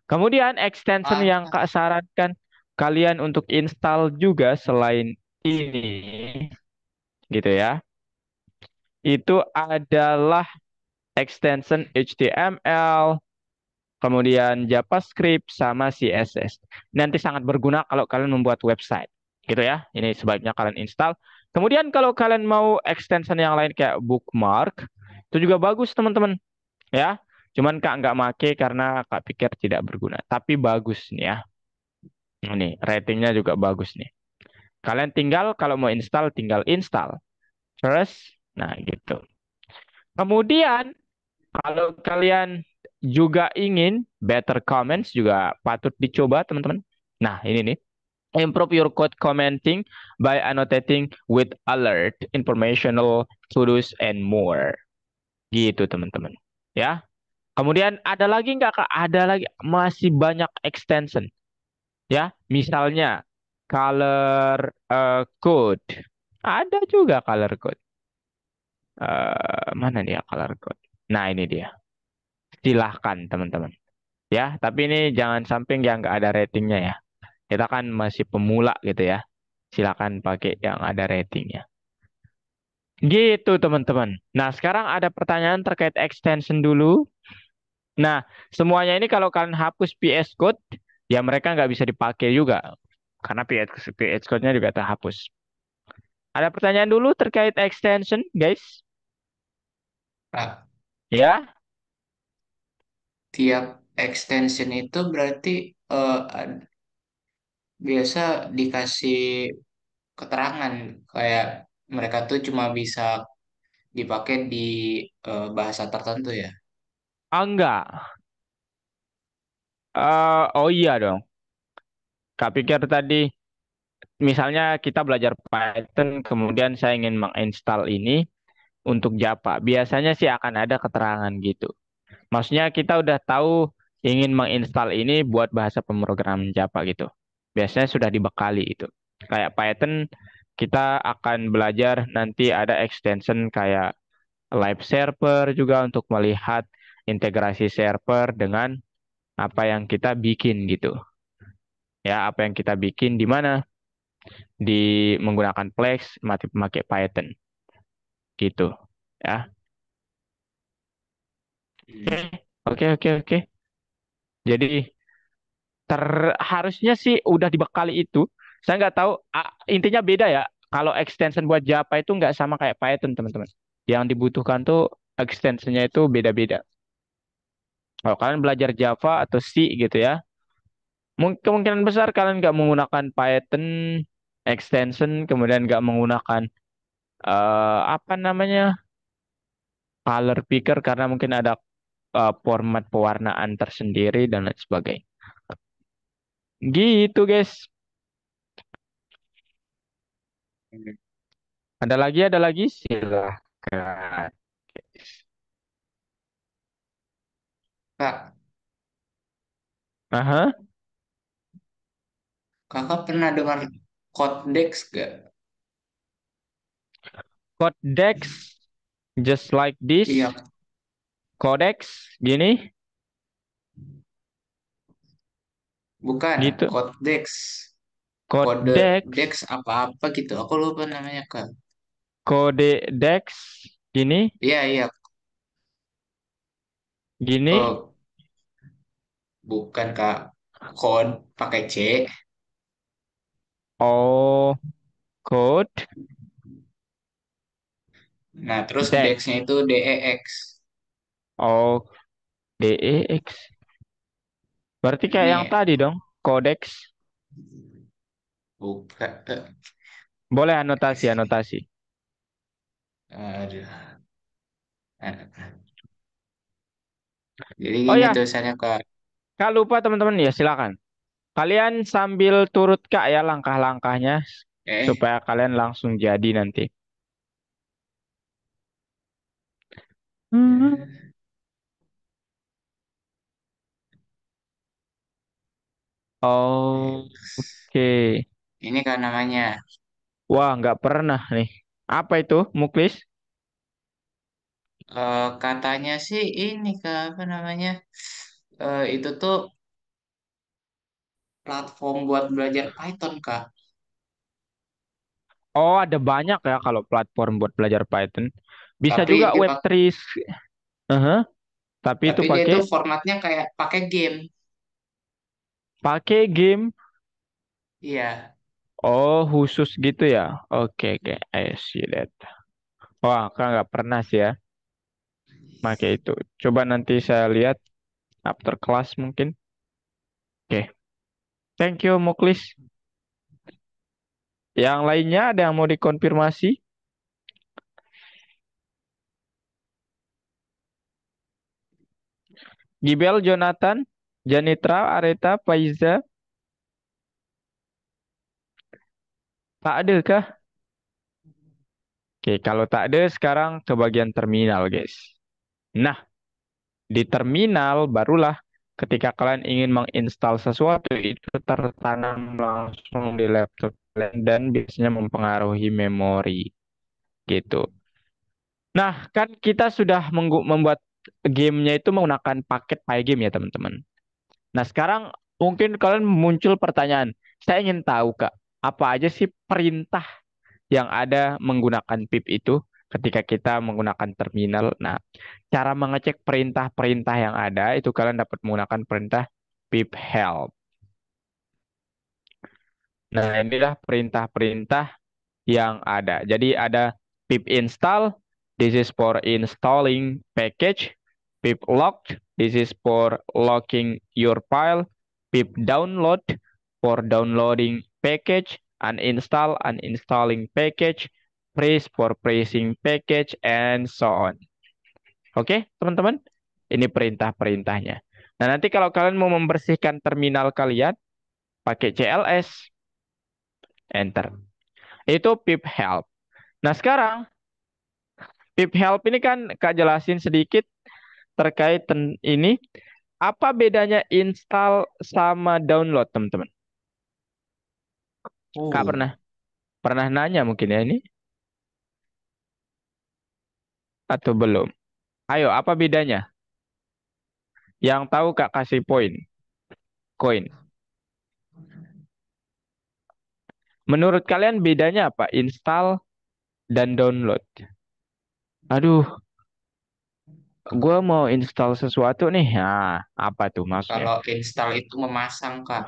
Kemudian extension yang Ah, Kak sarankan kalian untuk install juga selain ini, gitu ya, itu adalah extension HTML, kemudian JavaScript sama CSS. Nanti sangat berguna kalau kalian membuat website, gitu ya. Ini sebaiknya kalian install. Kemudian kalau kalian mau extension yang lain kayak bookmark, itu juga bagus teman-teman, ya. Cuman Kak nggak make karena Kak pikir tidak berguna. Tapi bagus nih ya. Ini ratingnya juga bagus nih. Kalian tinggal kalau mau install tinggal install. Terus, nah gitu. Kemudian kalau kalian juga ingin better comments juga patut dicoba teman-teman. Nah ini nih. Improve your code commenting by annotating with alert, informational, to-dos, and more. Gitu teman-teman. Ya. Kemudian ada lagi nggak Kak? Ada lagi. Masih banyak extension. Ya. Misalnya color code. Ada juga color code. Mana dia color code? Nah ini dia. Silahkan teman-teman. Ya, tapi ini jangan sampai yang nggak ada ratingnya ya. Kita kan masih pemula gitu ya. Silakan pakai yang ada ratingnya. Gitu teman-teman. Nah, sekarang ada pertanyaan terkait extension dulu. Nah, semuanya ini kalau kalian hapus PS Code, ya mereka nggak bisa dipakai juga. Karena PS Code-nya juga terhapus. Ada pertanyaan dulu terkait extension, guys? Kak, Ya, tiap extension itu berarti eh, biasa dikasih keterangan kayak mereka tuh cuma bisa dipakai di bahasa tertentu ya. enggak. Oh iya dong. Kak pikir tadi misalnya kita belajar Python, kemudian saya ingin menginstal ini untuk Java. Biasanya sih akan ada keterangan gitu. Maksudnya kita udah tahu ingin menginstal ini buat bahasa pemrograman Java gitu. Biasanya sudah dibekali itu. Kayak Python, kita akan belajar nanti ada extension kayak live server juga untuk melihat integrasi server dengan apa yang kita bikin gitu. Ya, apa yang kita bikin di mana? Di menggunakan Plex, memakai Python gitu. Ya. Hmm. Oke, oke, oke. Jadi harusnya sih udah dibekali itu. Saya nggak tahu. Intinya beda ya. Kalau extension buat Java itu nggak sama kayak Python, teman-teman. Yang dibutuhkan tuh extensionnya itu beda-beda. Kalau kalian belajar Java atau C gitu ya, kemungkinan besar kalian nggak menggunakan Python extension, kemudian nggak menggunakan apa namanya color picker karena mungkin ada format pewarnaan tersendiri dan lain sebagainya. Gitu, guys. Ada lagi, silahkan. Kak, Aha, kakak pernah dengar Codex gak? Codex, just like this. Iya, Codex, gini, bukan gitu. Codex. Kode Codex, Dex apa-apa gitu. Aku lupa namanya, Kak. Codex, gini, Iya, iya. gini. Oh, bukan, Kak. Code pakai C. Oh, code, Nah, terus dex. Dex-nya itu DEX. Oh, dex. Berarti kayak yang Ini tadi dong, codex. bukan. Boleh anotasi, anotasi. Aduh. Jadi Oh gini ya, tulisannya, Kak. kalau lupa teman-teman ya silakan. Kalian sambil turut Kak ya langkah-langkahnya Eh, supaya kalian langsung jadi nanti. Hmm. Oke. ini kan namanya. Wah, nggak pernah nih. Apa itu, Muklis? Katanya sih ini, Kak, apa namanya? Itu tuh platform buat belajar Python, Kak. Oh, ada banyak ya kalau platform buat belajar Python. Bisa Tapi juga dia Web3. Tapi itu tapi dia pakai itu formatnya kayak pakai game. pakai game. Iya. Oh, khusus gitu ya. Oke, oke. I see that. Wah, kan nggak pernah sih ya pakai itu. Coba nanti saya lihat after class mungkin. Oke. Thank you, Muklis. Yang lainnya ada yang mau dikonfirmasi? Gibel, Jonathan, Janitra, Areta, Faiza. Tak ada kah? Oke, kalau tak ada sekarang ke bagian terminal, guys. Nah, di terminal barulah ketika kalian ingin menginstal sesuatu itu tertanam langsung di laptop kalian dan biasanya mempengaruhi memori gitu. Nah, kan kita sudah membuat gamenya itu menggunakan paket Pygame ya, teman-teman. Nah, sekarang mungkin kalian muncul pertanyaan, saya ingin tahu Kak, apa aja sih perintah yang ada menggunakan pip itu ketika kita menggunakan terminal. Nah, cara mengecek perintah-perintah yang ada itu kalian dapat menggunakan perintah pip help. Nah, inilah perintah-perintah yang ada. Jadi ada pip install, this is for installing package, pip lock, this is for locking your file, pip download for downloading package, uninstalling package, freeze for freezing package, and so on. Oke, teman-teman, ini perintah-perintahnya. Nah, nanti kalau kalian mau membersihkan terminal kalian, pakai CLS, enter. Itu pip help. Nah, sekarang pip help ini kan Kak jelasin sedikit terkait ini. Apa bedanya install sama download, teman-teman? Kak Oh, pernah pernah nanya mungkin ya ini atau belum? Ayo, apa bedanya? Yang tahu Kak kasih koin. Menurut kalian bedanya apa? Install dan download. Aduh, gue mau install sesuatu nih. Nah, apa tuh maksudnya? kalau install itu memasang, Kak.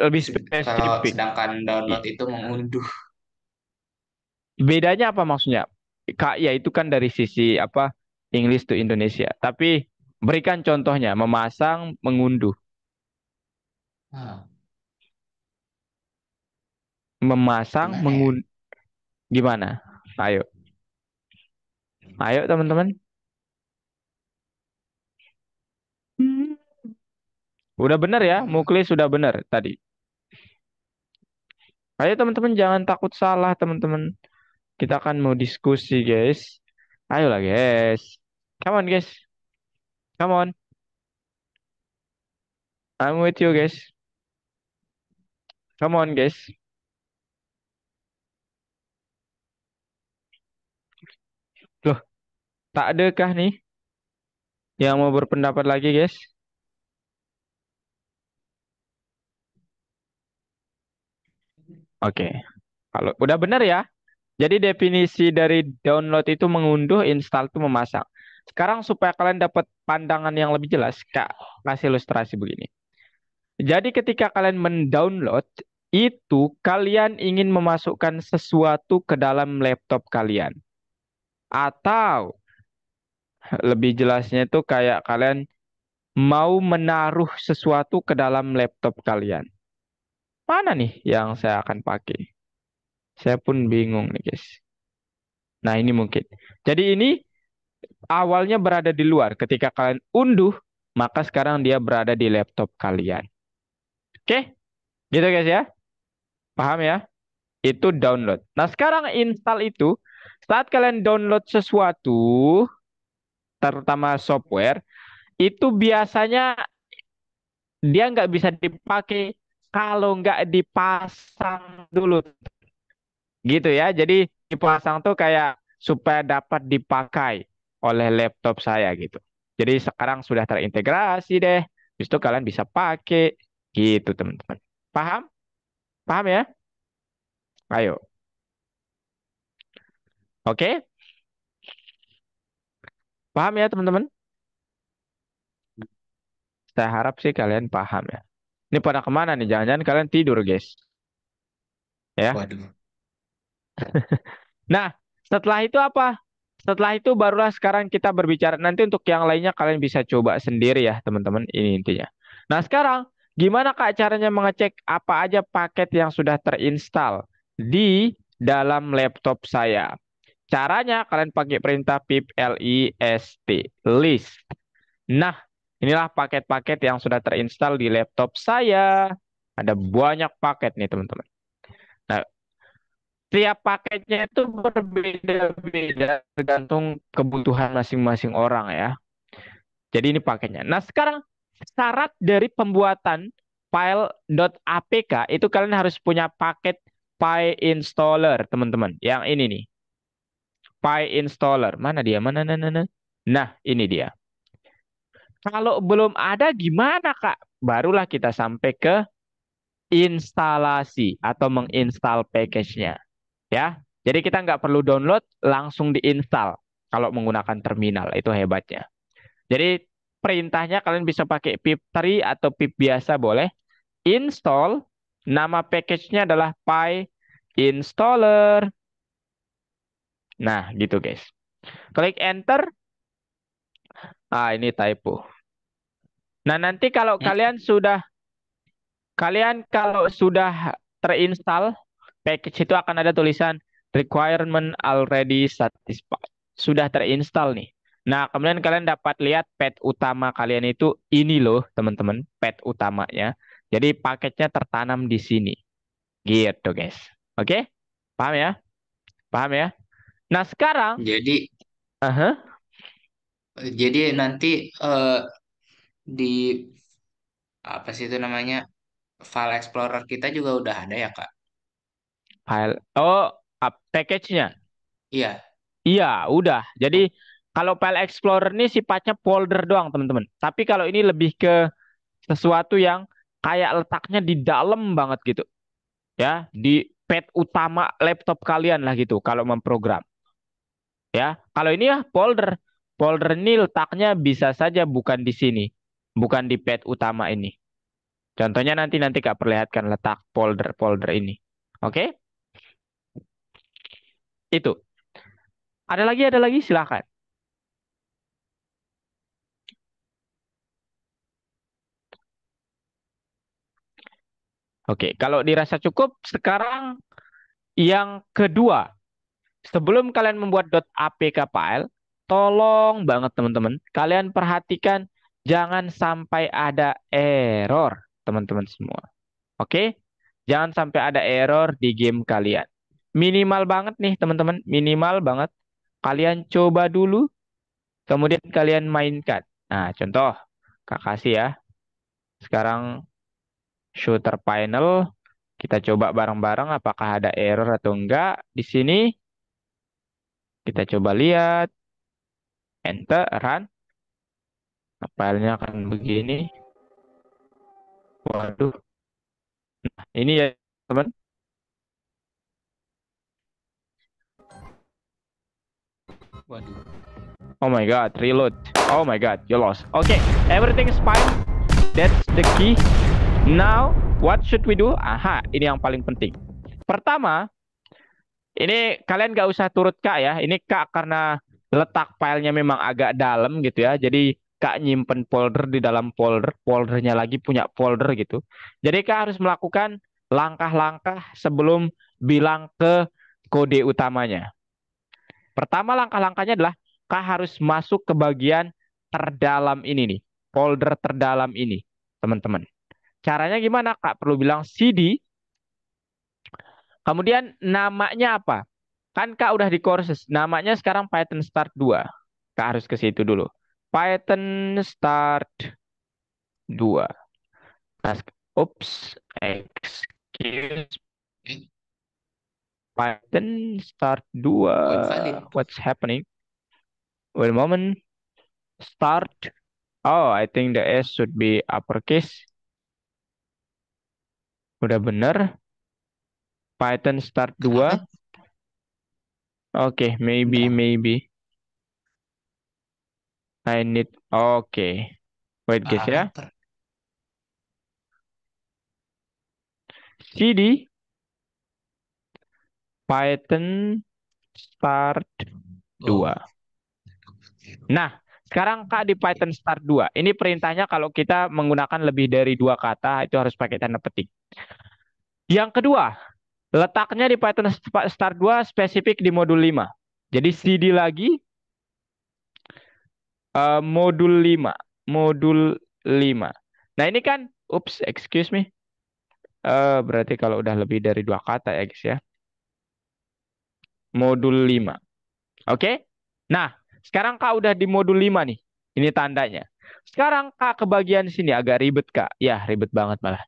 Lebih Kalau spesifik. sedangkan download itu mengunduh. Bedanya apa maksudnya? Kak, ya itu kan dari sisi apa English to Indonesia. Tapi berikan contohnya, memasang, mengunduh. Nah, Memasang, gimana ya? mengunduh. Gimana? Ayo. Ayo teman-teman. Udah benar ya, Hmm, Muklis sudah benar tadi. Ayo teman-teman jangan takut salah teman-teman. Kita akan mau diskusi guys. Ayolah guys. Come on guys. Come on. I'm with you guys. Come on guys. Loh, tak adakah nih yang mau berpendapat lagi guys? Oke. Kalau udah benar ya. Jadi definisi dari download itu mengunduh, install itu memasang. Sekarang supaya kalian dapat pandangan yang lebih jelas, Kak, kasih ilustrasi begini. Jadi ketika kalian mendownload, itu kalian ingin memasukkan sesuatu ke dalam laptop kalian. Atau lebih jelasnya itu kayak kalian mau menaruh sesuatu ke dalam laptop kalian. Mana nih yang saya akan pakai? Saya pun bingung nih guys. Nah ini mungkin. Jadi ini awalnya berada di luar. Ketika kalian unduh, maka sekarang dia berada di laptop kalian. Oke, gitu guys ya. Paham ya? Itu download. Nah, sekarang install itu saat kalian download sesuatu, terutama software, itu biasanya dia nggak bisa dipakai kalau nggak dipasang dulu, gitu ya. Jadi dipasang tuh kayak supaya dapat dipakai oleh laptop saya gitu. Jadi sekarang sudah terintegrasi deh. Habis itu kalian bisa pakai. Gitu teman-teman. Paham? Paham ya? Ayo. Oke? Paham ya teman-teman? Saya harap sih kalian paham ya. Ini pada kemana nih? Jangan-jangan kalian tidur, guys. Ya. Waduh. Nah, setelah itu apa? Setelah itu barulah sekarang kita berbicara. Nanti untuk yang lainnya kalian bisa coba sendiri ya, teman-teman. Ini intinya. Nah, sekarang gimana Kak caranya mengecek apa aja paket yang sudah terinstall di dalam laptop saya? Caranya kalian pakai perintah pip list, list. Nah, inilah paket-paket yang sudah terinstall di laptop saya. Ada banyak paket nih, teman-teman. Nah, tiap paketnya itu berbeda-beda tergantung kebutuhan masing-masing orang ya. Jadi ini paketnya. Nah, sekarang syarat dari pembuatan file.apk itu kalian harus punya paket PyInstaller, teman-teman. Yang ini nih. PyInstaller. Mana dia? Mana? Nah, ini dia. Kalau belum ada gimana, Kak? Barulah kita sampai ke instalasi atau menginstal package-nya. Ya, jadi kita nggak perlu download, langsung diinstal kalau menggunakan terminal. Itu hebatnya. Jadi perintahnya kalian bisa pakai pip3 atau pip biasa boleh. Install, nama package-nya adalah PyInstaller. Nah, gitu guys. Klik enter. Ah, ini typo. Nah, nanti kalau kalian kalau sudah terinstall package itu akan ada tulisan requirement already satisfied. Sudah terinstall nih. Nah, kemudian kalian dapat lihat path utama kalian itu ini loh, teman-teman, path utamanya. Jadi paketnya tertanam di sini. Gitu, guys. Oke? Paham ya? Paham ya? Nah, sekarang, Jadi aha, jadi nanti di apa sih itu namanya, file explorer kita juga udah ada ya Kak? file. Oh, package-nya. Iya. Iya, udah. Jadi Oh, kalau file explorer ini sifatnya folder doang, teman-teman. Tapi kalau ini lebih ke sesuatu yang kayak letaknya di dalam banget gitu. Ya, di pad utama laptop kalian lah gitu kalau memprogram. Ya, kalau ini ya folder. Folder ini letaknya bisa saja bukan di sini. Bukan di pad utama ini. Contohnya nanti Kak perlihatkan letak folder-folder ini. Oke? Itu. Ada lagi silakan. Oke, kalau dirasa cukup, sekarang yang kedua, sebelum kalian membuat .apk file, tolong banget teman-teman, kalian perhatikan jangan sampai ada error, teman-teman semua. Oke? Jangan sampai ada error di game kalian. Minimal banget nih, teman-teman, minimal banget. Kalian coba dulu, kemudian kalian mainkan. Nah, contoh, Kak kasih ya. Sekarang shooter final. Kita coba bareng-bareng apakah ada error atau enggak di sini. Kita coba lihat. Enter, run. Nah, filenya akan begini. Waduh, ini ya teman. waduh. Oh my god, reload. Oh my god, you lost. Okay, everything is fine. That's the key. Now, what should we do? Aha, ini yang paling penting. Pertama, ini kalian gak usah turut Kak ya. Ini Kak karena letak filenya memang agak dalam gitu ya. Jadi Kak nyimpen folder di dalam folder. Foldernya lagi punya folder gitu. Jadi Kak harus melakukan langkah-langkah sebelum bilang ke kode utamanya. Pertama langkah-langkahnya adalah Kak harus masuk ke bagian terdalam ini nih. Folder terdalam ini, teman-teman. Caranya gimana? Kak perlu bilang cd. Kemudian namanya apa? Kan Kak udah di courses. Namanya sekarang Python Start 2. Kak harus ke situ dulu. Python Start 2. Nah, excuse. Eh, Python Start oh 2. invalid. What's happening? Wait a moment. Start. Oh, I think the S should be uppercase. Udah bener. Python start 2. Kenapa? Oke, maybe, Bentar. maybe. I need. Oke. Wait guys ya. Parameter. CD Python start 2. Oh. Nah, sekarang Kak di Python start 2. Ini perintahnya kalau kita menggunakan lebih dari 2 kata itu harus pakai tanda petik. Yang kedua, letaknya di Python start 2 spesifik di modul 5. Jadi CD lagi modul 5. Modul 5. Nah, ini kan excuse me. Berarti kalau udah lebih dari 2 kata ya guys ya. Modul 5. Oke? Nah, sekarang Kak udah di modul 5 nih. Ini tandanya. Sekarang Kak ke bagian sini agak ribet Kak. Ya, ribet banget malah.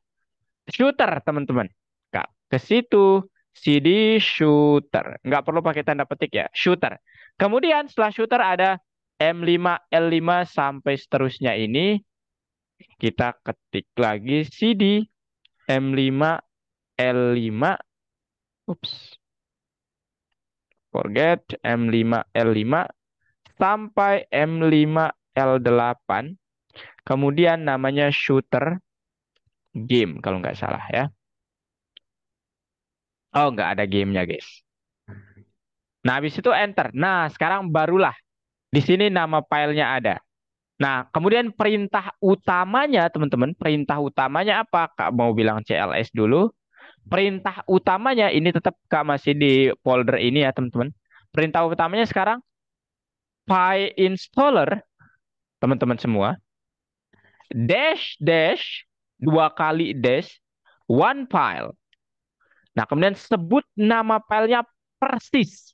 Shooter, teman-teman. Kak, ke situ. CD shooter. Nggak perlu pakai tanda petik ya. Shooter. Kemudian setelah shooter ada M5, L5 sampai seterusnya ini. Kita ketik lagi CD M5, L5. Ups. Forget M5, L5 sampai M5L8. Kemudian namanya shooter game kalau nggak salah ya. Oh, nggak ada gamenya guys. Nah, habis itu enter. Nah, sekarang barulah di sini nama filenya ada. Nah, kemudian perintah utamanya teman-teman, perintah utamanya apa? Kak mau bilang CLS dulu. Perintah utamanya ini tetap Kak masih di folder ini ya teman-teman. Perintah utamanya sekarang PyInstaller teman-teman semua. Dash dash 2 kali dash one file. Nah, kemudian sebut nama filenya persis.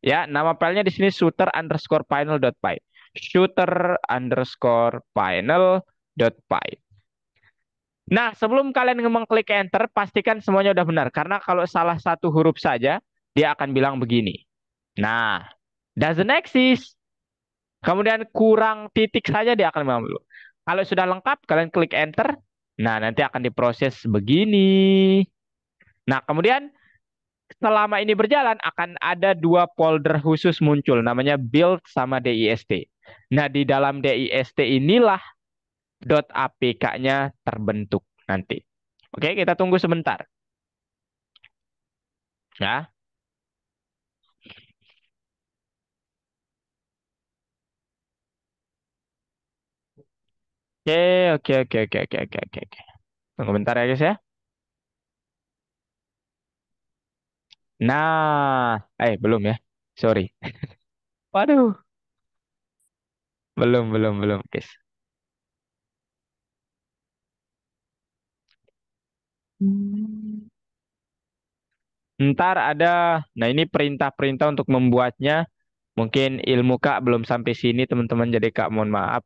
Ya, nama filenya di sini shooter underscore final.py. Shooter underscore final.py. Nah, sebelum kalian mengklik enter, pastikan semuanya udah benar. Karena kalau salah satu huruf saja, dia akan bilang begini. Nah, doesn't exist. Kemudian kurang titik saja dia akan bilang dulu. Kalau sudah lengkap, kalian klik enter. Nah, nanti akan diproses begini. Nah, kemudian selama ini berjalan akan ada 2 folder khusus muncul. Namanya build sama dist. Nah, di dalam dist inilah .apk-nya terbentuk nanti. Oke, kita tunggu sebentar. Ya. Oke, oke, oke, oke, oke, oke, oke, oke. Tunggu bentar ya guys ya. Nah, belum ya. Sorry. Waduh, belum, guys. Ntar ada, nah ini perintah-perintah untuk membuatnya. Mungkin ilmu Kak belum sampai sini teman-teman, jadi Kak mohon maaf.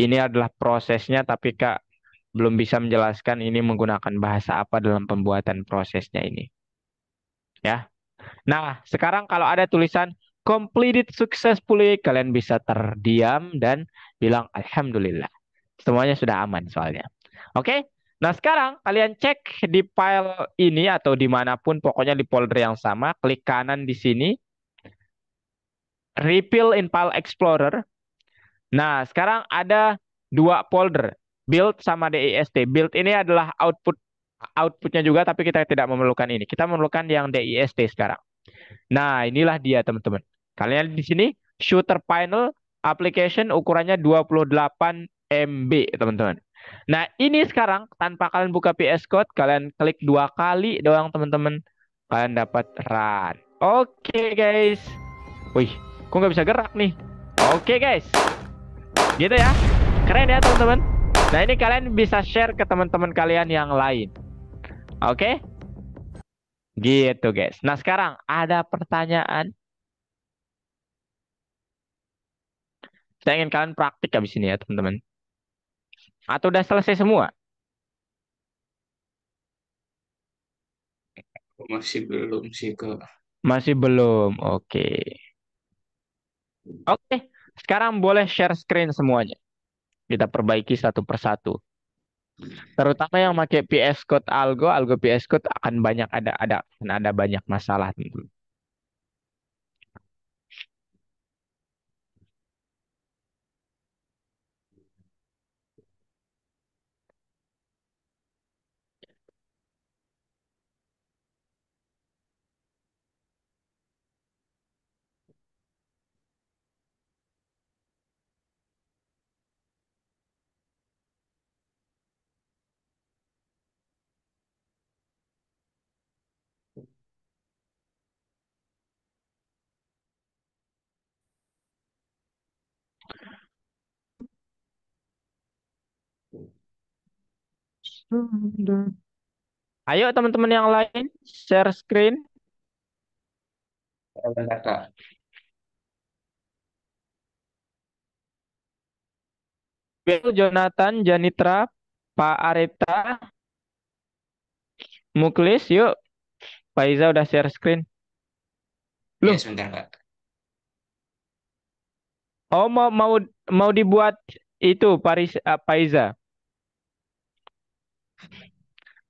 Ini adalah prosesnya, tapi Kak belum bisa menjelaskan ini menggunakan bahasa apa dalam pembuatan prosesnya ini. Ya. Nah, sekarang kalau ada tulisan completed successfully, kalian bisa terdiam dan bilang Alhamdulillah. Semuanya sudah aman soalnya. Oke? Nah, sekarang kalian cek di file ini atau dimanapun, pokoknya di folder yang sama, klik kanan di sini, refill in file explorer. Nah, sekarang ada 2 folder, build sama dist. Build ini adalah outputnya juga, tapi kita tidak memerlukan ini. Kita memerlukan yang dist sekarang. Nah, inilah dia teman-teman. Kalian di sini shooter final application ukurannya 28 MB teman-teman. Nah, ini sekarang tanpa kalian buka VS Code, kalian klik 2 kali doang teman-teman. Kalian dapat run. Oke guys. Wih, kok nggak bisa gerak nih? Oke guys. Gitu ya. Keren ya teman-teman. Nah, ini kalian bisa share ke teman-teman kalian yang lain. Oke? Gitu guys. Nah, sekarang ada pertanyaan. Saya ingin kalian praktik habis ini ya teman-teman. Atau udah selesai semua? Masih belum sih kok. Masih belum. Oke. Oke. Sekarang boleh share screen semuanya. Kita perbaiki satu persatu. Terutama yang pakai PS Code Algo PS Code akan banyak akan ada banyak masalah tentu. Ayo teman-teman yang lain share screen. Bentar, Kak. Bill, Jonathan, Janitra, Pak Areta, Muklis, yuk. Faiza udah share screen. Ya, Loh, sebentar, Kak. oh mau dibuat itu Faiza.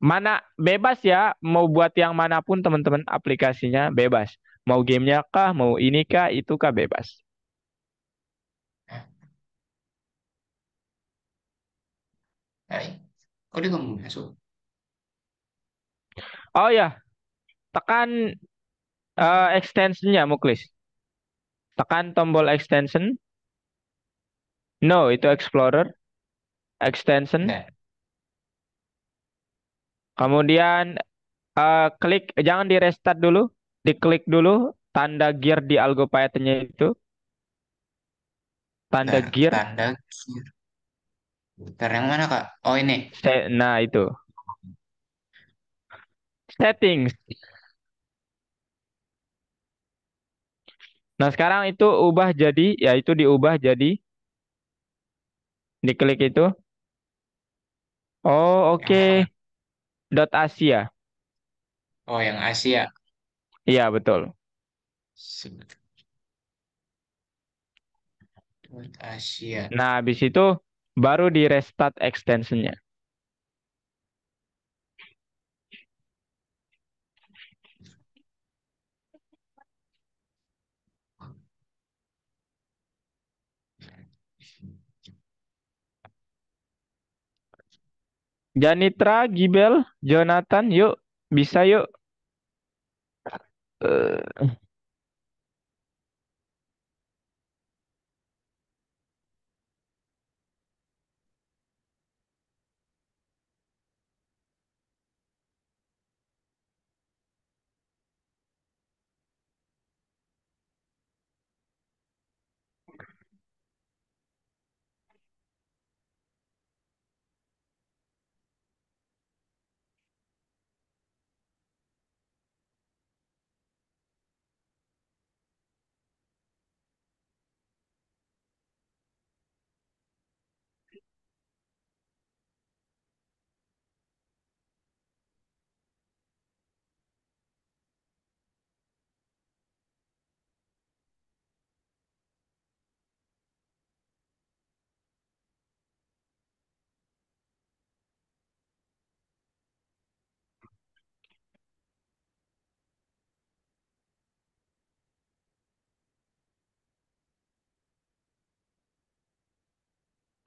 Mana bebas ya, mau buat yang manapun teman-teman aplikasinya bebas. Mau gamenya kah, mau ini kah, itu kah bebas. Hah? Hai. Kok dia nggak mau masuk? Oh ya, tekan extensionnya Muklis. Tekan tombol extension. No, itu Explorer. Extension. Enggak. Kemudian klik, jangan di restart dulu. Diklik dulu tanda gear di Algo Python-nya itu. Tanda Bentar. gear. Tanda gear. Bentar, yang mana, Kak? Oh, ini. Nah, itu. Settings. Nah, sekarang itu ya itu diubah jadi, diklik itu. Oh, Yang mana, oke. Kak? Dot Asia. Oh, yang Asia. Iya, betul. Sebentar. Asia. Nah, habis itu baru di restart extensionnya. Janitra, Gibel, Jonathan, yuk. Bisa yuk. Eh,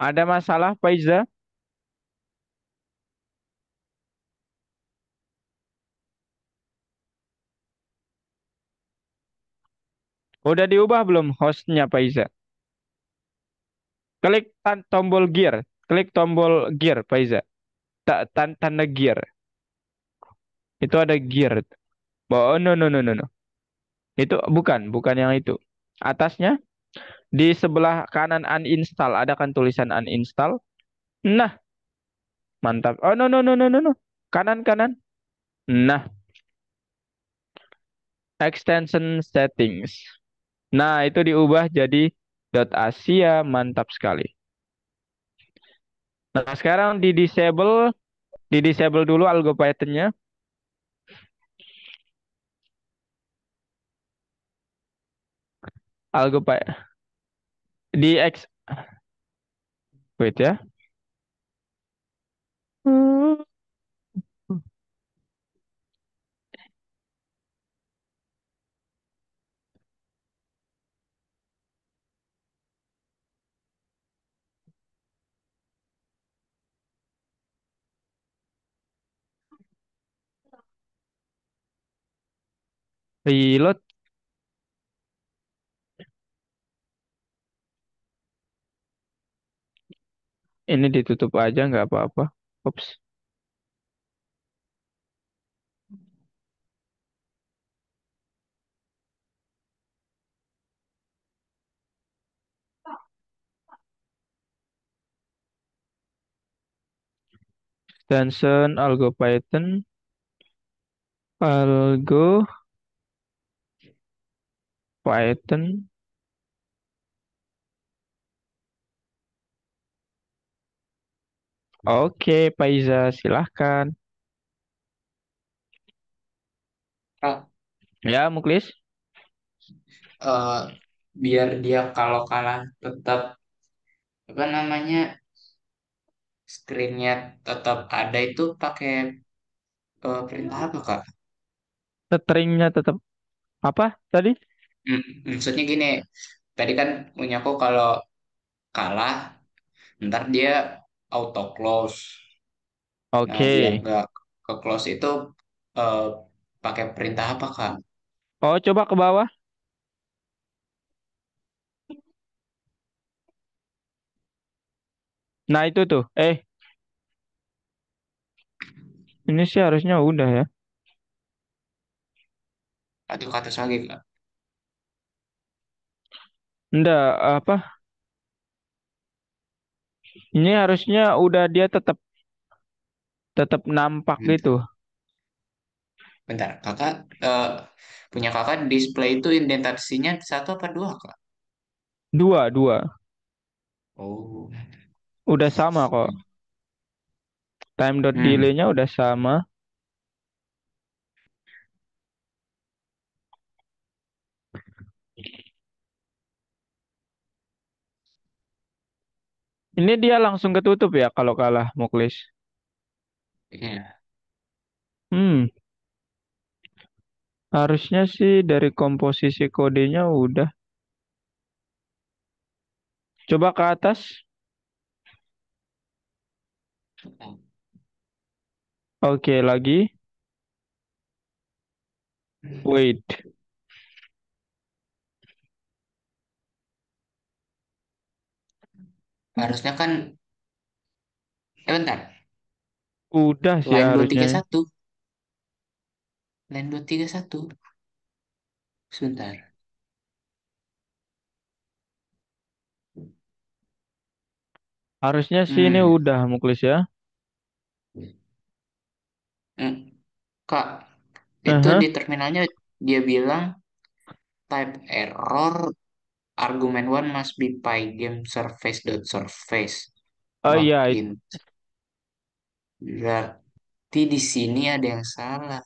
ada masalah, Faiza? Udah diubah belum hostnya, Faiza? Klik tombol gear. Klik tombol gear, Faiza. Tanda gear. Itu ada gear. Oh, no, no, no, no, no. Itu bukan yang itu. Atasnya, di sebelah kanan uninstall, ada kan tulisan uninstall. Nah, mantap. Oh, no, no, no, no, no, no. Kanan, kanan. Nah, extension settings. Nah, itu diubah jadi .asia, mantap sekali. Nah, sekarang di disable dulu algo Python-nya. Algo Python di X, wait ya. Reload ini ditutup aja nggak apa-apa. Ups. Extension Algo Python, Algo Python. Oke, Paiza, silahkan. Kak, Ya, Muklis. eh, biar dia kalau kalah tetap apa namanya screennya tetap ada itu pakai perintah apa Kak? Stringnya tetap apa tadi? Maksudnya gini, tadi kan punya aku kalau kalah ntar dia auto close. Nah biar Oke. nggak ke close itu eh, pakai perintah apa Kak? Oh, coba ke bawah. Nah, itu tuh. Ini sih harusnya udah ya. Atau ke atas lagi Kak? Nggak, apa? Ini harusnya udah dia tetap tetap nampak gitu. Bentar, bentar. Kakak eh, punya kakak display itu indentasinya satu apa dua Kak? Dua, dua. Oh. Udah sama kok. Time dot Hmm. delay-nya udah sama. Ini dia langsung ketutup ya kalau kalah Muklis. Iya. Hmm, harusnya sih dari komposisi kodenya udah. Coba ke atas. Oke, lagi. Wait. Harusnya kan, bentar. Udah sih Line harusnya. 231. Line 231. Sebentar. Harusnya sih ini Hmm. udah Muklis ya. Hmm. Kak, itu Aha. di terminalnya dia bilang type error argument one must be pygame surface dot surface Oh not iya, int. Berarti di sini ada yang salah.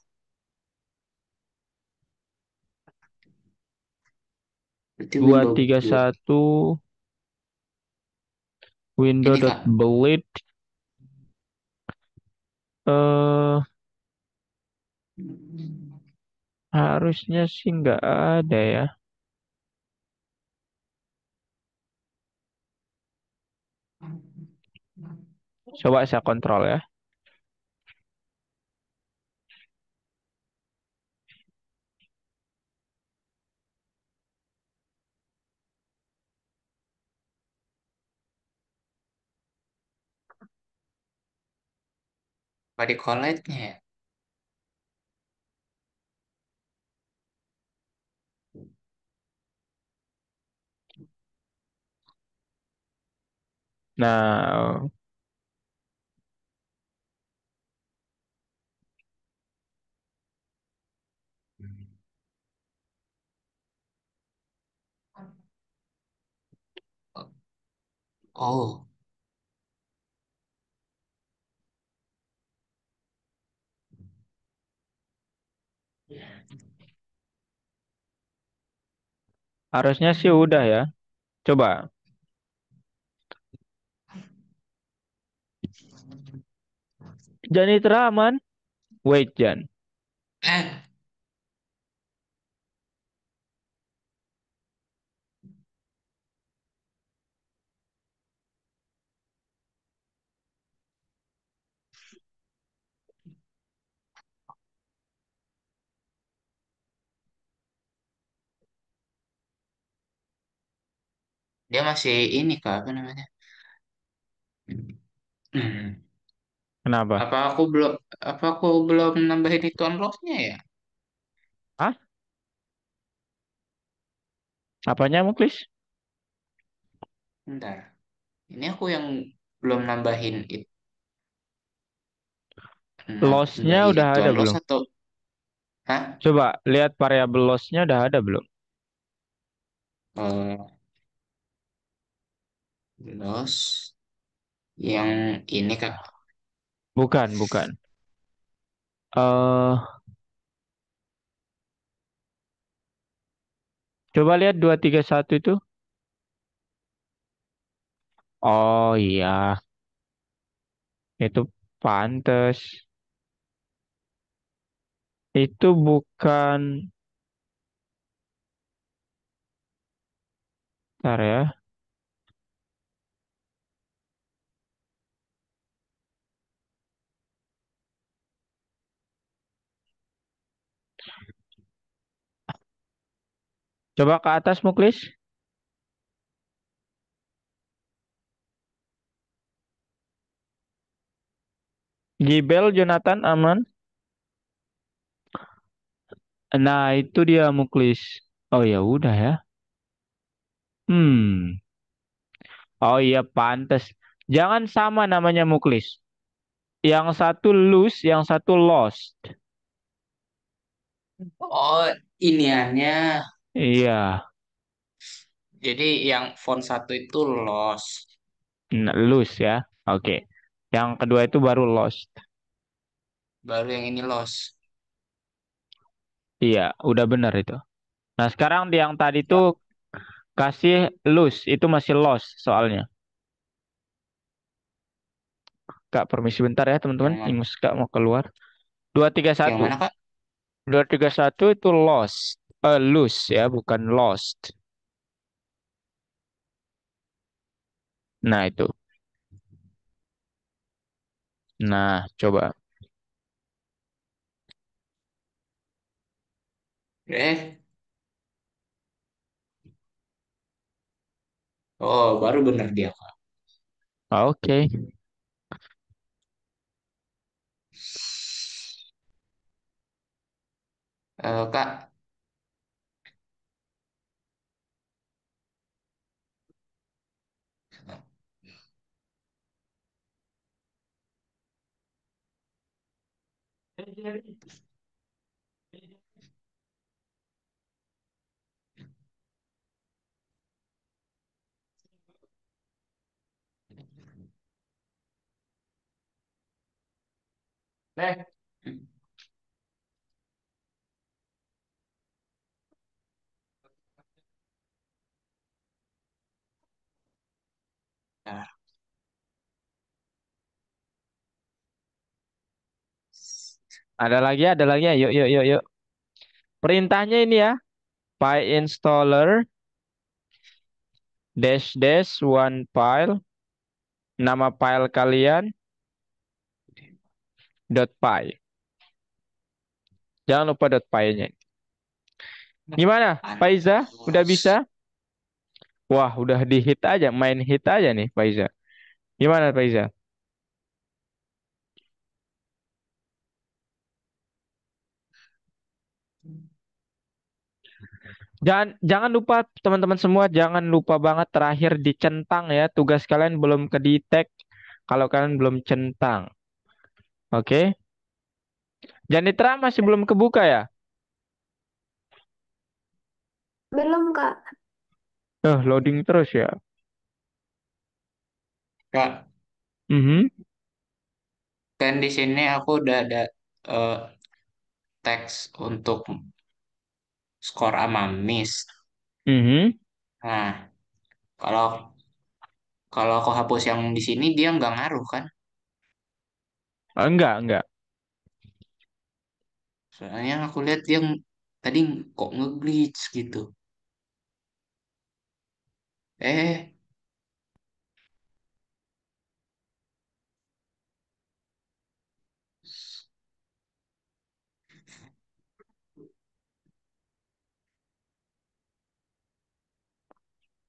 Berarti dua window tiga build. satu window Ini dot Kak. bleed. Eh harusnya sih nggak ada ya. Coba saya kontrol ya. Apa di collect-nya ya? Nah, Oh, harusnya sih udah ya. Coba. Jan itu aman. Wait, Jan. eh, Dia masih ini kak, apa namanya? Kenapa? Apa aku belum nambahin itu unlocknya ya? Ah, apanya Muklis? Bentar. Ini aku yang belum Loss-nya nambahin udah itu ada unlock belum? atau hah? Coba lihat variabel loss-nya udah ada belum? Eh, loss yang ini kak. Bukan, bukan. eh Coba lihat 231 itu. Oh iya, itu pantes. Itu bukan, ntar ya. Coba ke atas Muklis. Gibel Jonathan aman. Nah, itu dia Muklis. Oh ya udah ya. Hmm. Oh iya pantes. Jangan sama namanya Muklis. Yang satu lose, yang satu lost. Oh, iniannya. Iya, Jadi yang font satu itu loss. lose ya. Oke. Yang kedua itu baru lost. Baru yang ini loss. Iya, udah benar itu. Nah, sekarang di yang tadi tuh kasih lose, itu masih lost soalnya. Kak, permisi bentar ya teman-teman. Yang mana? Ingus Kak mau keluar. Dua tiga Yang satu. mana kak? 231 itu lost. Lose ya, bukan lost. Nah, itu. Nah, coba. Eh, oh baru bener dia kak. Oke. Kak, nah, Ada lagi, ada lagi ya. Yuk, yuk, yuk, yuk. Perintahnya ini ya. Py installer dash dash one file. Nama file kalian dot py. Jangan lupa dot py-nya. Gimana, Faiza? Udah bisa? pantos. Wah, udah di hit aja, main hit aja nih, Faiza. Gimana, Faiza? Jangan jangan lupa teman-teman semua, jangan lupa banget terakhir dicentang ya. Tugas kalian belum ke detect kalau kalian belum centang. Oke? Janitra masih belum kebuka ya? Belum, Kak. Loading terus ya. Kak, Mhm. kan di sini aku udah ada eh, teks untuk skor sama miss. Mhm. Nah, kalau kalau aku hapus yang di sini dia nggak ngaruh kan? Enggak, enggak. Soalnya aku lihat dia tadi kok nge-glitch gitu. Eh,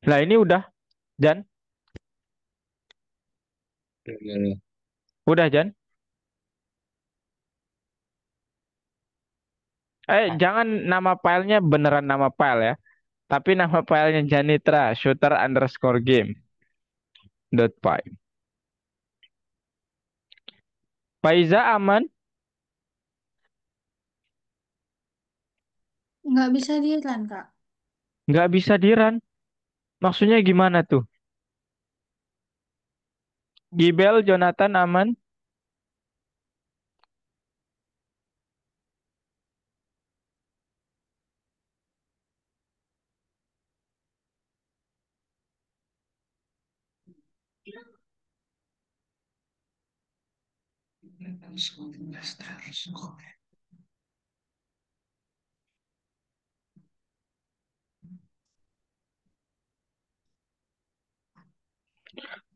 Lah ini udah. Jan, Iya. udah Jan? Jangan nama filenya beneran nama file ya. Tapi nama filenya Janitra, shooter underscore game dot py. Faiza aman? Nggak bisa di-run, Kak. Nggak bisa di-run. Maksudnya gimana tuh? Gibel, Jonathan aman?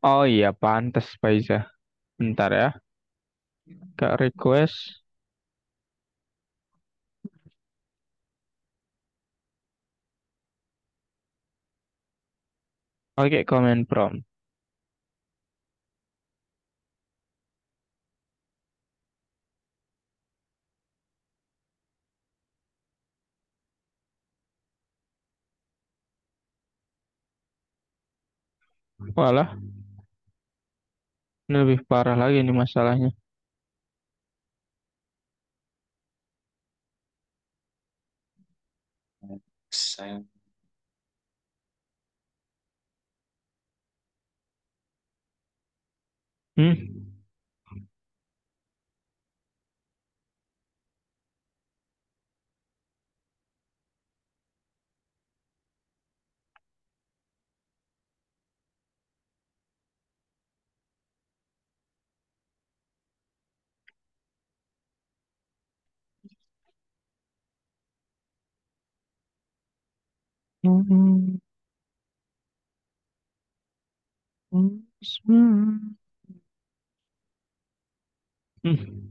Oh iya, pantas Faiza. Bentar ya. Kak request. Oke, comment prompt. Walah, ini lebih parah lagi nih masalahnya. Saya Hmm? Hmm. Hmm.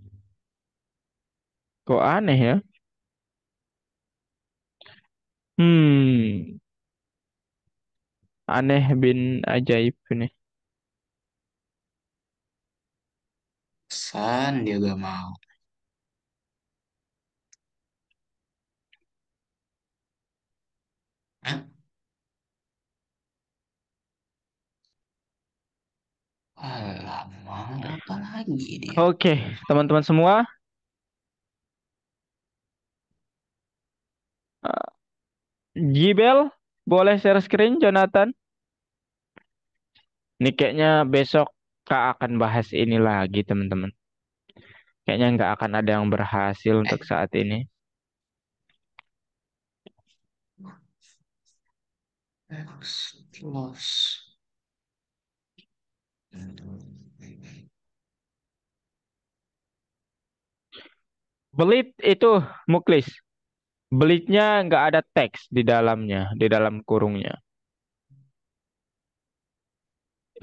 Kok aneh ya? Hmm, aneh bin ajaib ini. San dia gak mau. Hah? Alamak, apa lagi dia? Oke, teman-teman semua, eh, Gibel, boleh share screen, Jonathan? Ini kayaknya besok Kak akan bahas ini lagi, teman-teman. Kayaknya nggak akan ada yang berhasil Eh, untuk saat ini. close. Belit itu muklis. Belitnya nggak ada teks di dalamnya, di dalam kurungnya.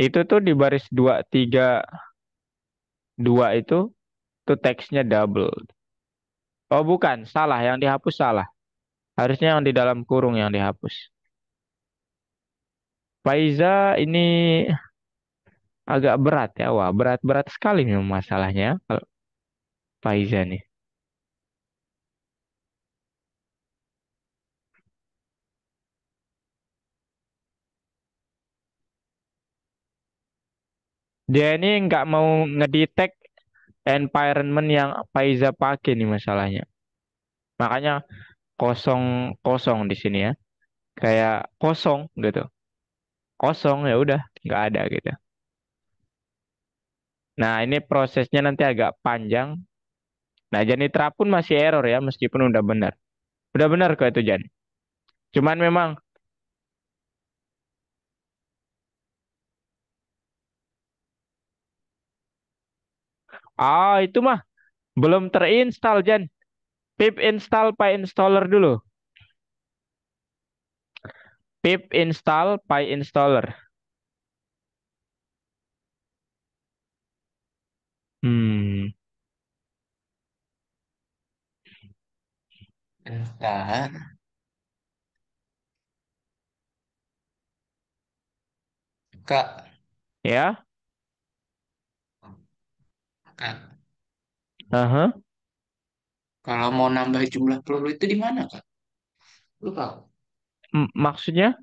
Itu tuh di baris 232 itu tuh teksnya double. Oh bukan, salah. Yang dihapus salah. Harusnya yang di dalam kurung yang dihapus. Faiza ini agak berat ya. Wah, berat-berat sekali nih masalahnya kalau Faiza nih. Dia ini nggak mau ngedetect environment yang Faiza pakai nih masalahnya. Makanya kosong kosong di sini ya. Kayak kosong gitu. Kosong ya udah nggak ada gitu. Nah, ini prosesnya nanti agak panjang. Nah, Janitra pun masih error ya meskipun udah benar. Udah benar kok itu Jan. Cuman memang itu mah belum terinstall Jan. Pip install PyInstaller dulu. Pip install PyInstaller. Hmm. Bentar. Kak, Ya. Kak, Aha. kalau mau nambah jumlah peluru itu di mana, Kak? Lupa. Maksudnya?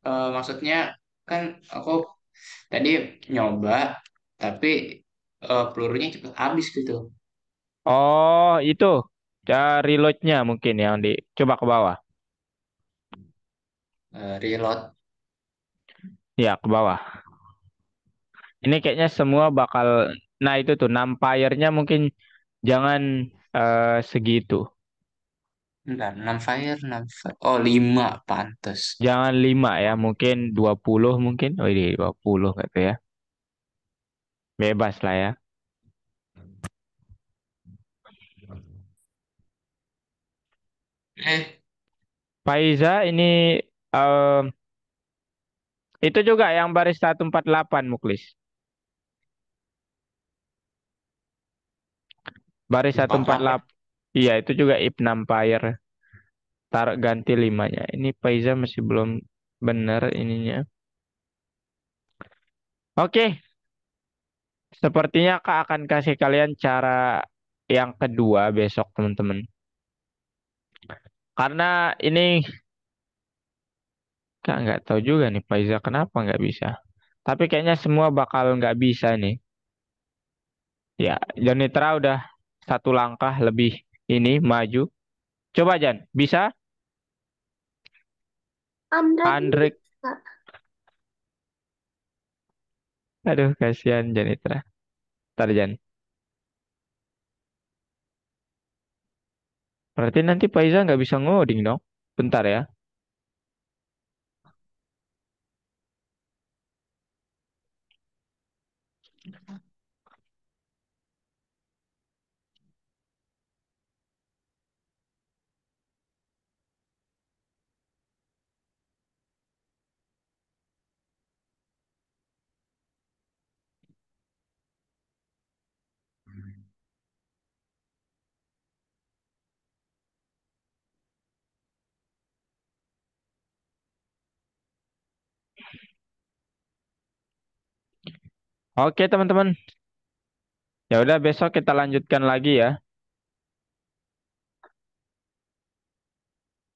Maksudnya kan aku tadi nyoba, tapi pelurunya cepet habis gitu. Oh, itu. Reloadnya mungkin yang di coba ke bawah. Reload. Ya, ke bawah. Ini kayaknya semua bakal nah itu tuh numpire-nya mungkin jangan segitu. Bentar, 6 fire, 6 fire. Oh, 5 pantes. Jangan 5 ya, mungkin 20 mungkin. Oh, ini 20 gitu ya. Bebas lah ya. Eh, Faiza ini em, itu juga yang baris 148 Muklis. Baris satu empat empat delapan. delapan. Iya, itu juga Ibn Empire. Taruh ganti 5-nya. Ini Faiza masih belum benar ininya. Oke, sepertinya Kak akan kasih kalian cara yang kedua besok teman-teman. Karena ini Kak nggak tahu juga nih Faiza kenapa nggak bisa. Tapi kayaknya semua bakal nggak bisa nih. Ya, Jonitra udah satu langkah lebih ini maju. Coba Jan, bisa? Android Andrik, bisa. aduh kasihan Jonitra. Ntar Jan. Berarti nanti Faiza nggak bisa ngoding dong. Bentar ya. Oke teman-teman. Ya udah besok kita lanjutkan lagi ya.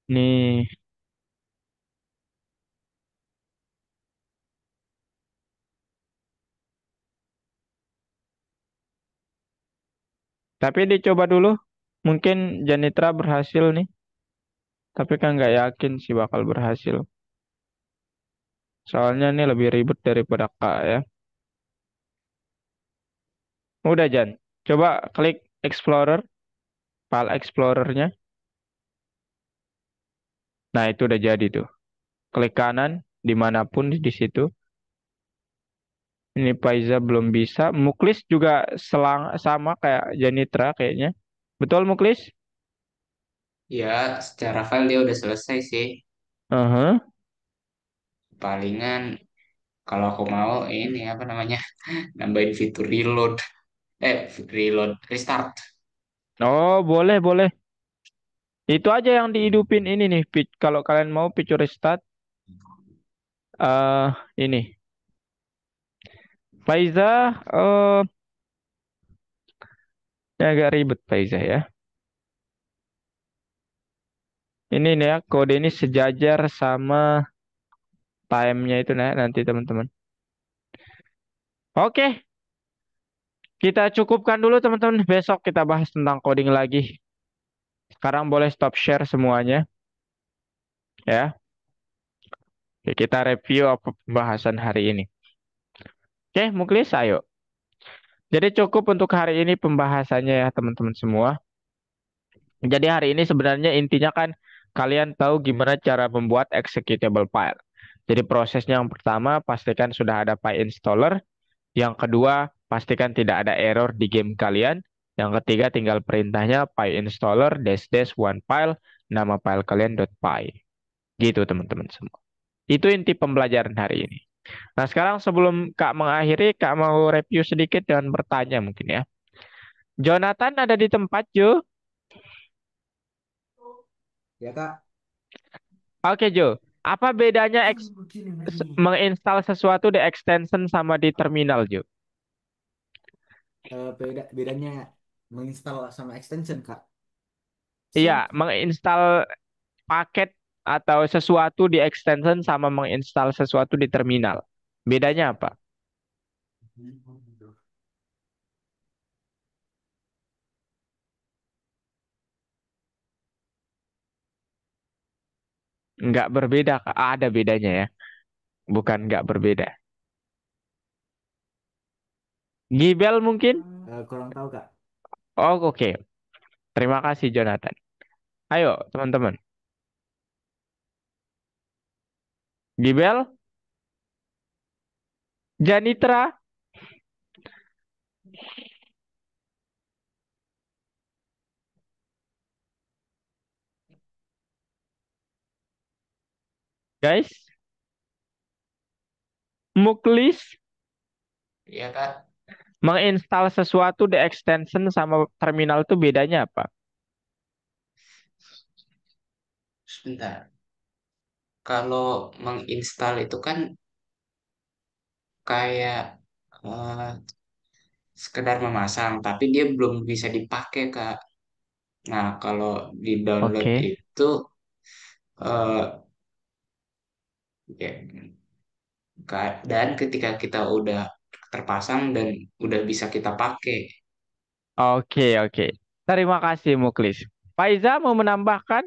Nih, tapi dicoba dulu. Mungkin Janitra berhasil nih. Tapi kan nggak yakin sih bakal berhasil. Soalnya ini lebih ribet daripada Kak ya. Udah Jan. Coba klik Explorer, file Explorernya. Nah itu udah jadi tuh. Klik kanan dimanapun di situ. Ini Faiza belum bisa. Muklis juga sama kayak Janitra kayaknya. Betul Muklis? ya secara file dia udah selesai sih. Aha. Palingan kalau aku mau ini apa namanya? Nambahin fitur reload. Reload, restart. Oh boleh boleh. Itu aja yang dihidupin ini nih. Kalau kalian mau fitur restart. Ini. Faiza. Ini agak ribet Faiza ya. Ini nih ya. Kode ini sejajar sama time-nya itu nah, nanti teman-teman. Oke. Kita cukupkan dulu teman-teman. Besok kita bahas tentang coding lagi. Sekarang boleh stop share semuanya. Ya. Oke, kita review apa pembahasan hari ini. Oke, Muklis, ayo. Jadi cukup untuk hari ini pembahasannya ya teman-teman semua. Jadi hari ini sebenarnya intinya kan kalian tahu gimana cara membuat executable file. Jadi prosesnya yang pertama pastikan sudah ada PyInstaller. Yang kedua pastikan tidak ada error di game kalian. Yang ketiga tinggal perintahnya PyInstaller dash dash one file nama file kalian .py. Gitu teman-teman semua. Itu inti pembelajaran hari ini. Nah sekarang sebelum Kak mengakhiri, Kak mau review sedikit dengan bertanya mungkin ya. Jonathan ada di tempat Jo? Ya Kak, Oke Jo. Apa bedanya menginstal sesuatu di extension sama di terminal, Ju? Bedanya menginstal sama extension, Kak. Iya, Sim menginstal paket atau sesuatu di extension sama menginstal sesuatu di terminal. Bedanya apa? Nggak berbeda, Kak. Ada bedanya ya. Bukan nggak berbeda. Gibel mungkin? kurang tahu, Kak. Oh, oke. Terima kasih, Jonathan. Ayo, teman-teman. Gibel, Janitra, guys, Muklis, Iya Kak, menginstal sesuatu di extension sama terminal itu bedanya apa? sebentar. Kalau menginstal itu kan kayak eh, sekedar memasang, tapi dia belum bisa dipakai, Kak. Nah, kalau di download Oke. itu eh, ya, dan ketika kita udah terpasang dan udah bisa kita pakai. Oke, oke. Terima kasih, Muklis. Faiza mau menambahkan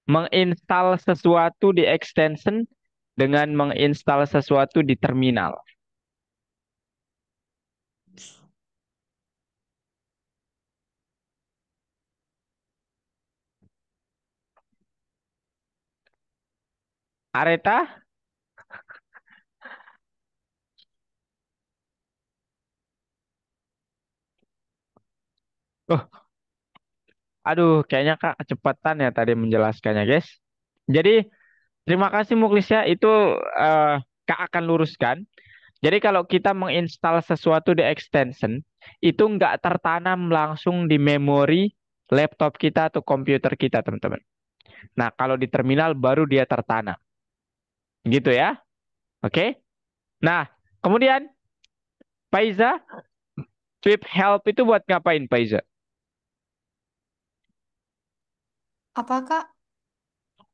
menginstal sesuatu di extension dengan menginstal sesuatu di terminal. Areta? Oh, aduh, kayaknya Kak kecepatan ya tadi menjelaskannya, guys. Jadi, terima kasih Muklis ya. Itu eh, Kak akan luruskan. Jadi kalau kita menginstal sesuatu di extension, itu nggak tertanam langsung di memori laptop kita atau komputer kita, teman-teman. Nah, kalau di terminal baru dia tertanam. Gitu ya. Oke? Nah, kemudian Faiza, Swift Help itu buat ngapain, Faiza? Apa, Kak?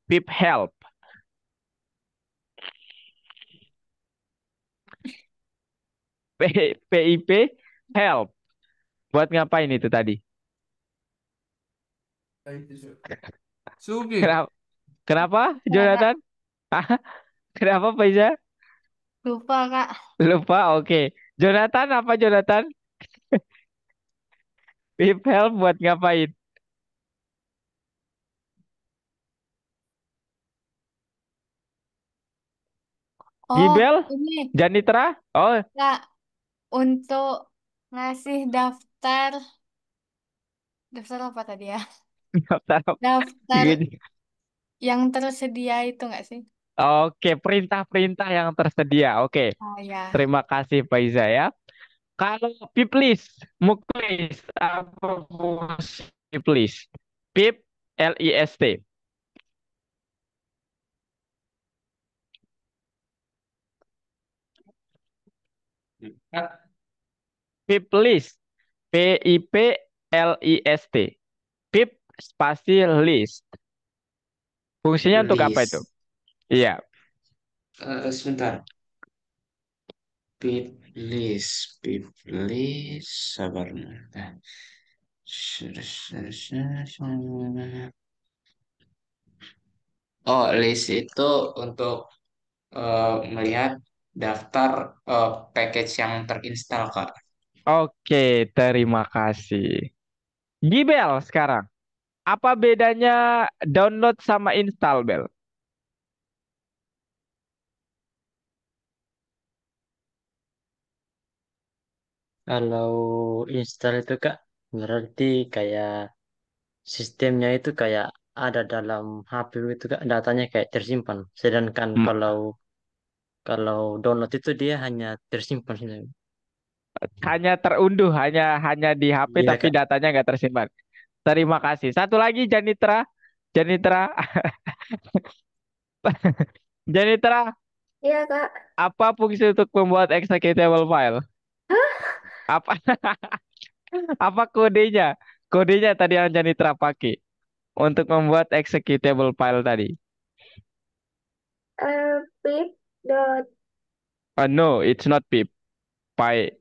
Swift Help. PIP Help. Buat ngapain itu tadi? Sugi. Kenapa? Kenapa, Lupa, Kak. Jonathan? Kenapa, Faiza? Lupa, Kak. Lupa, oke. Jonathan, apa Jonathan? Swift Help buat ngapain? Oh, Gibel? ini, Janitra? Oh, Kak. Untuk ngasih daftar, daftar apa tadi ya? daftar. Daftar yang tersedia itu nggak sih? Oke, perintah-perintah yang tersedia. Oke, Oh ya. terima kasih Faiza ya. Kalau Piplis, Muklis, apa fungsi Piplis? Pip, LIST. Piplis, PIPLIST. Pip spasi list. Fungsinya untuk apa itu? List. Iya, Sebentar. Pip list, pip list, sabar. Nah. Oh, list itu untuk melihat daftar package yang terinstal, Kak. oke, terima kasih. Gibel sekarang. Apa bedanya download sama install, Bel? Kalau install itu Kak, berarti kayak sistemnya itu kayak ada dalam HP itu Kak, datanya kayak tersimpan. Sedangkan M- kalau kalau download itu dia hanya tersimpan sini. Hanya terunduh, hanya di HP Iya tapi Kak. datanya nggak tersimpan. Terima kasih. Satu lagi, Janitra. Janitra, Janitra, Iya, Kak. apa fungsi untuk membuat executable file? Apa apa kodenya? Kodenya tadi yang Janitra pakai untuk membuat executable file tadi. Pip dot. No, it's not pip. Py.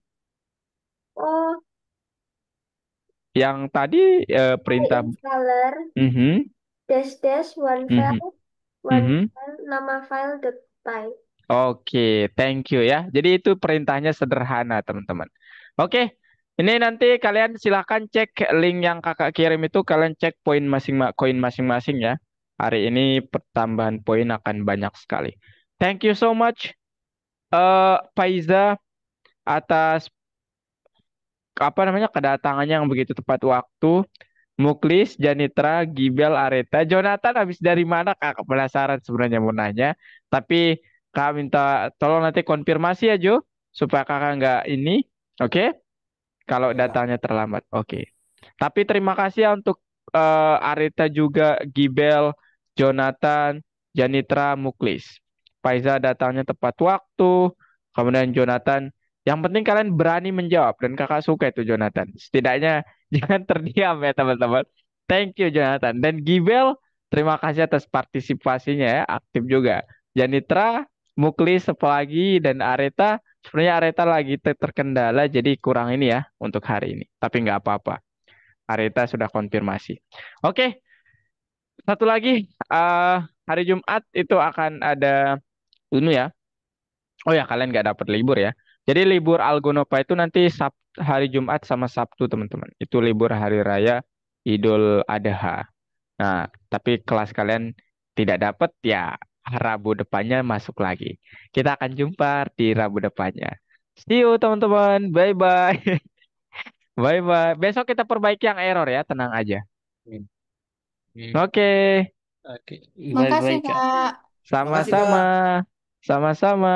Oh, Yang tadi perintah. installer Mhm, dash dash mhm, mhm. nama file dot py. Oke, thank you ya. Jadi itu perintahnya sederhana, teman-teman. Oke, ini nanti kalian silahkan cek link yang kakak kirim itu, kalian cek koin masing-masing ya. Hari ini pertambahan poin akan banyak sekali. Thank you so much, Faiza, atas apa namanya kedatangannya yang begitu tepat waktu. Muklis, Janitra, Gibel, Areta, Jonathan habis dari mana kak? Penasaran sebenarnya mau nanya. Tapi kak minta tolong nanti konfirmasi ya Jo, supaya kakak nggak ini. Oke? Kalau Oke, Kak. datanya terlambat. Oke. Tapi terima kasih ya untuk Areta juga, Gibel, Jonathan, Janitra, Muklis. Faiza datangnya tepat waktu. Kemudian Jonathan. Yang penting kalian berani menjawab. Dan kakak suka itu Jonathan. Setidaknya jangan terdiam ya teman-teman. Thank you Jonathan. Dan Gibel, terima kasih atas partisipasinya ya. Aktif juga. Janitra, Muklis, apalagi, dan Areta. Sebenarnya Areta lagi terkendala jadi kurang ini ya untuk hari ini. Tapi nggak apa-apa. Areta sudah konfirmasi. Oke, satu lagi. eh Hari Jumat itu akan ada ini ya. Oh ya, kalian nggak dapat libur ya. Jadi libur Algonova itu nanti hari Jumat sama Sabtu teman-teman. Itu libur hari raya Idul Adha. Nah, tapi kelas kalian tidak dapat ya Rabu depannya masuk lagi. Kita akan jumpa di Rabu depannya. See you teman-teman. Bye-bye. Bye-bye. Besok kita perbaiki yang error ya, tenang aja. Hmm. Hmm. Oke, Oke, Makasih, bye-bye Kak. Kak. Makasih, sama-sama. Kak. Sama-sama.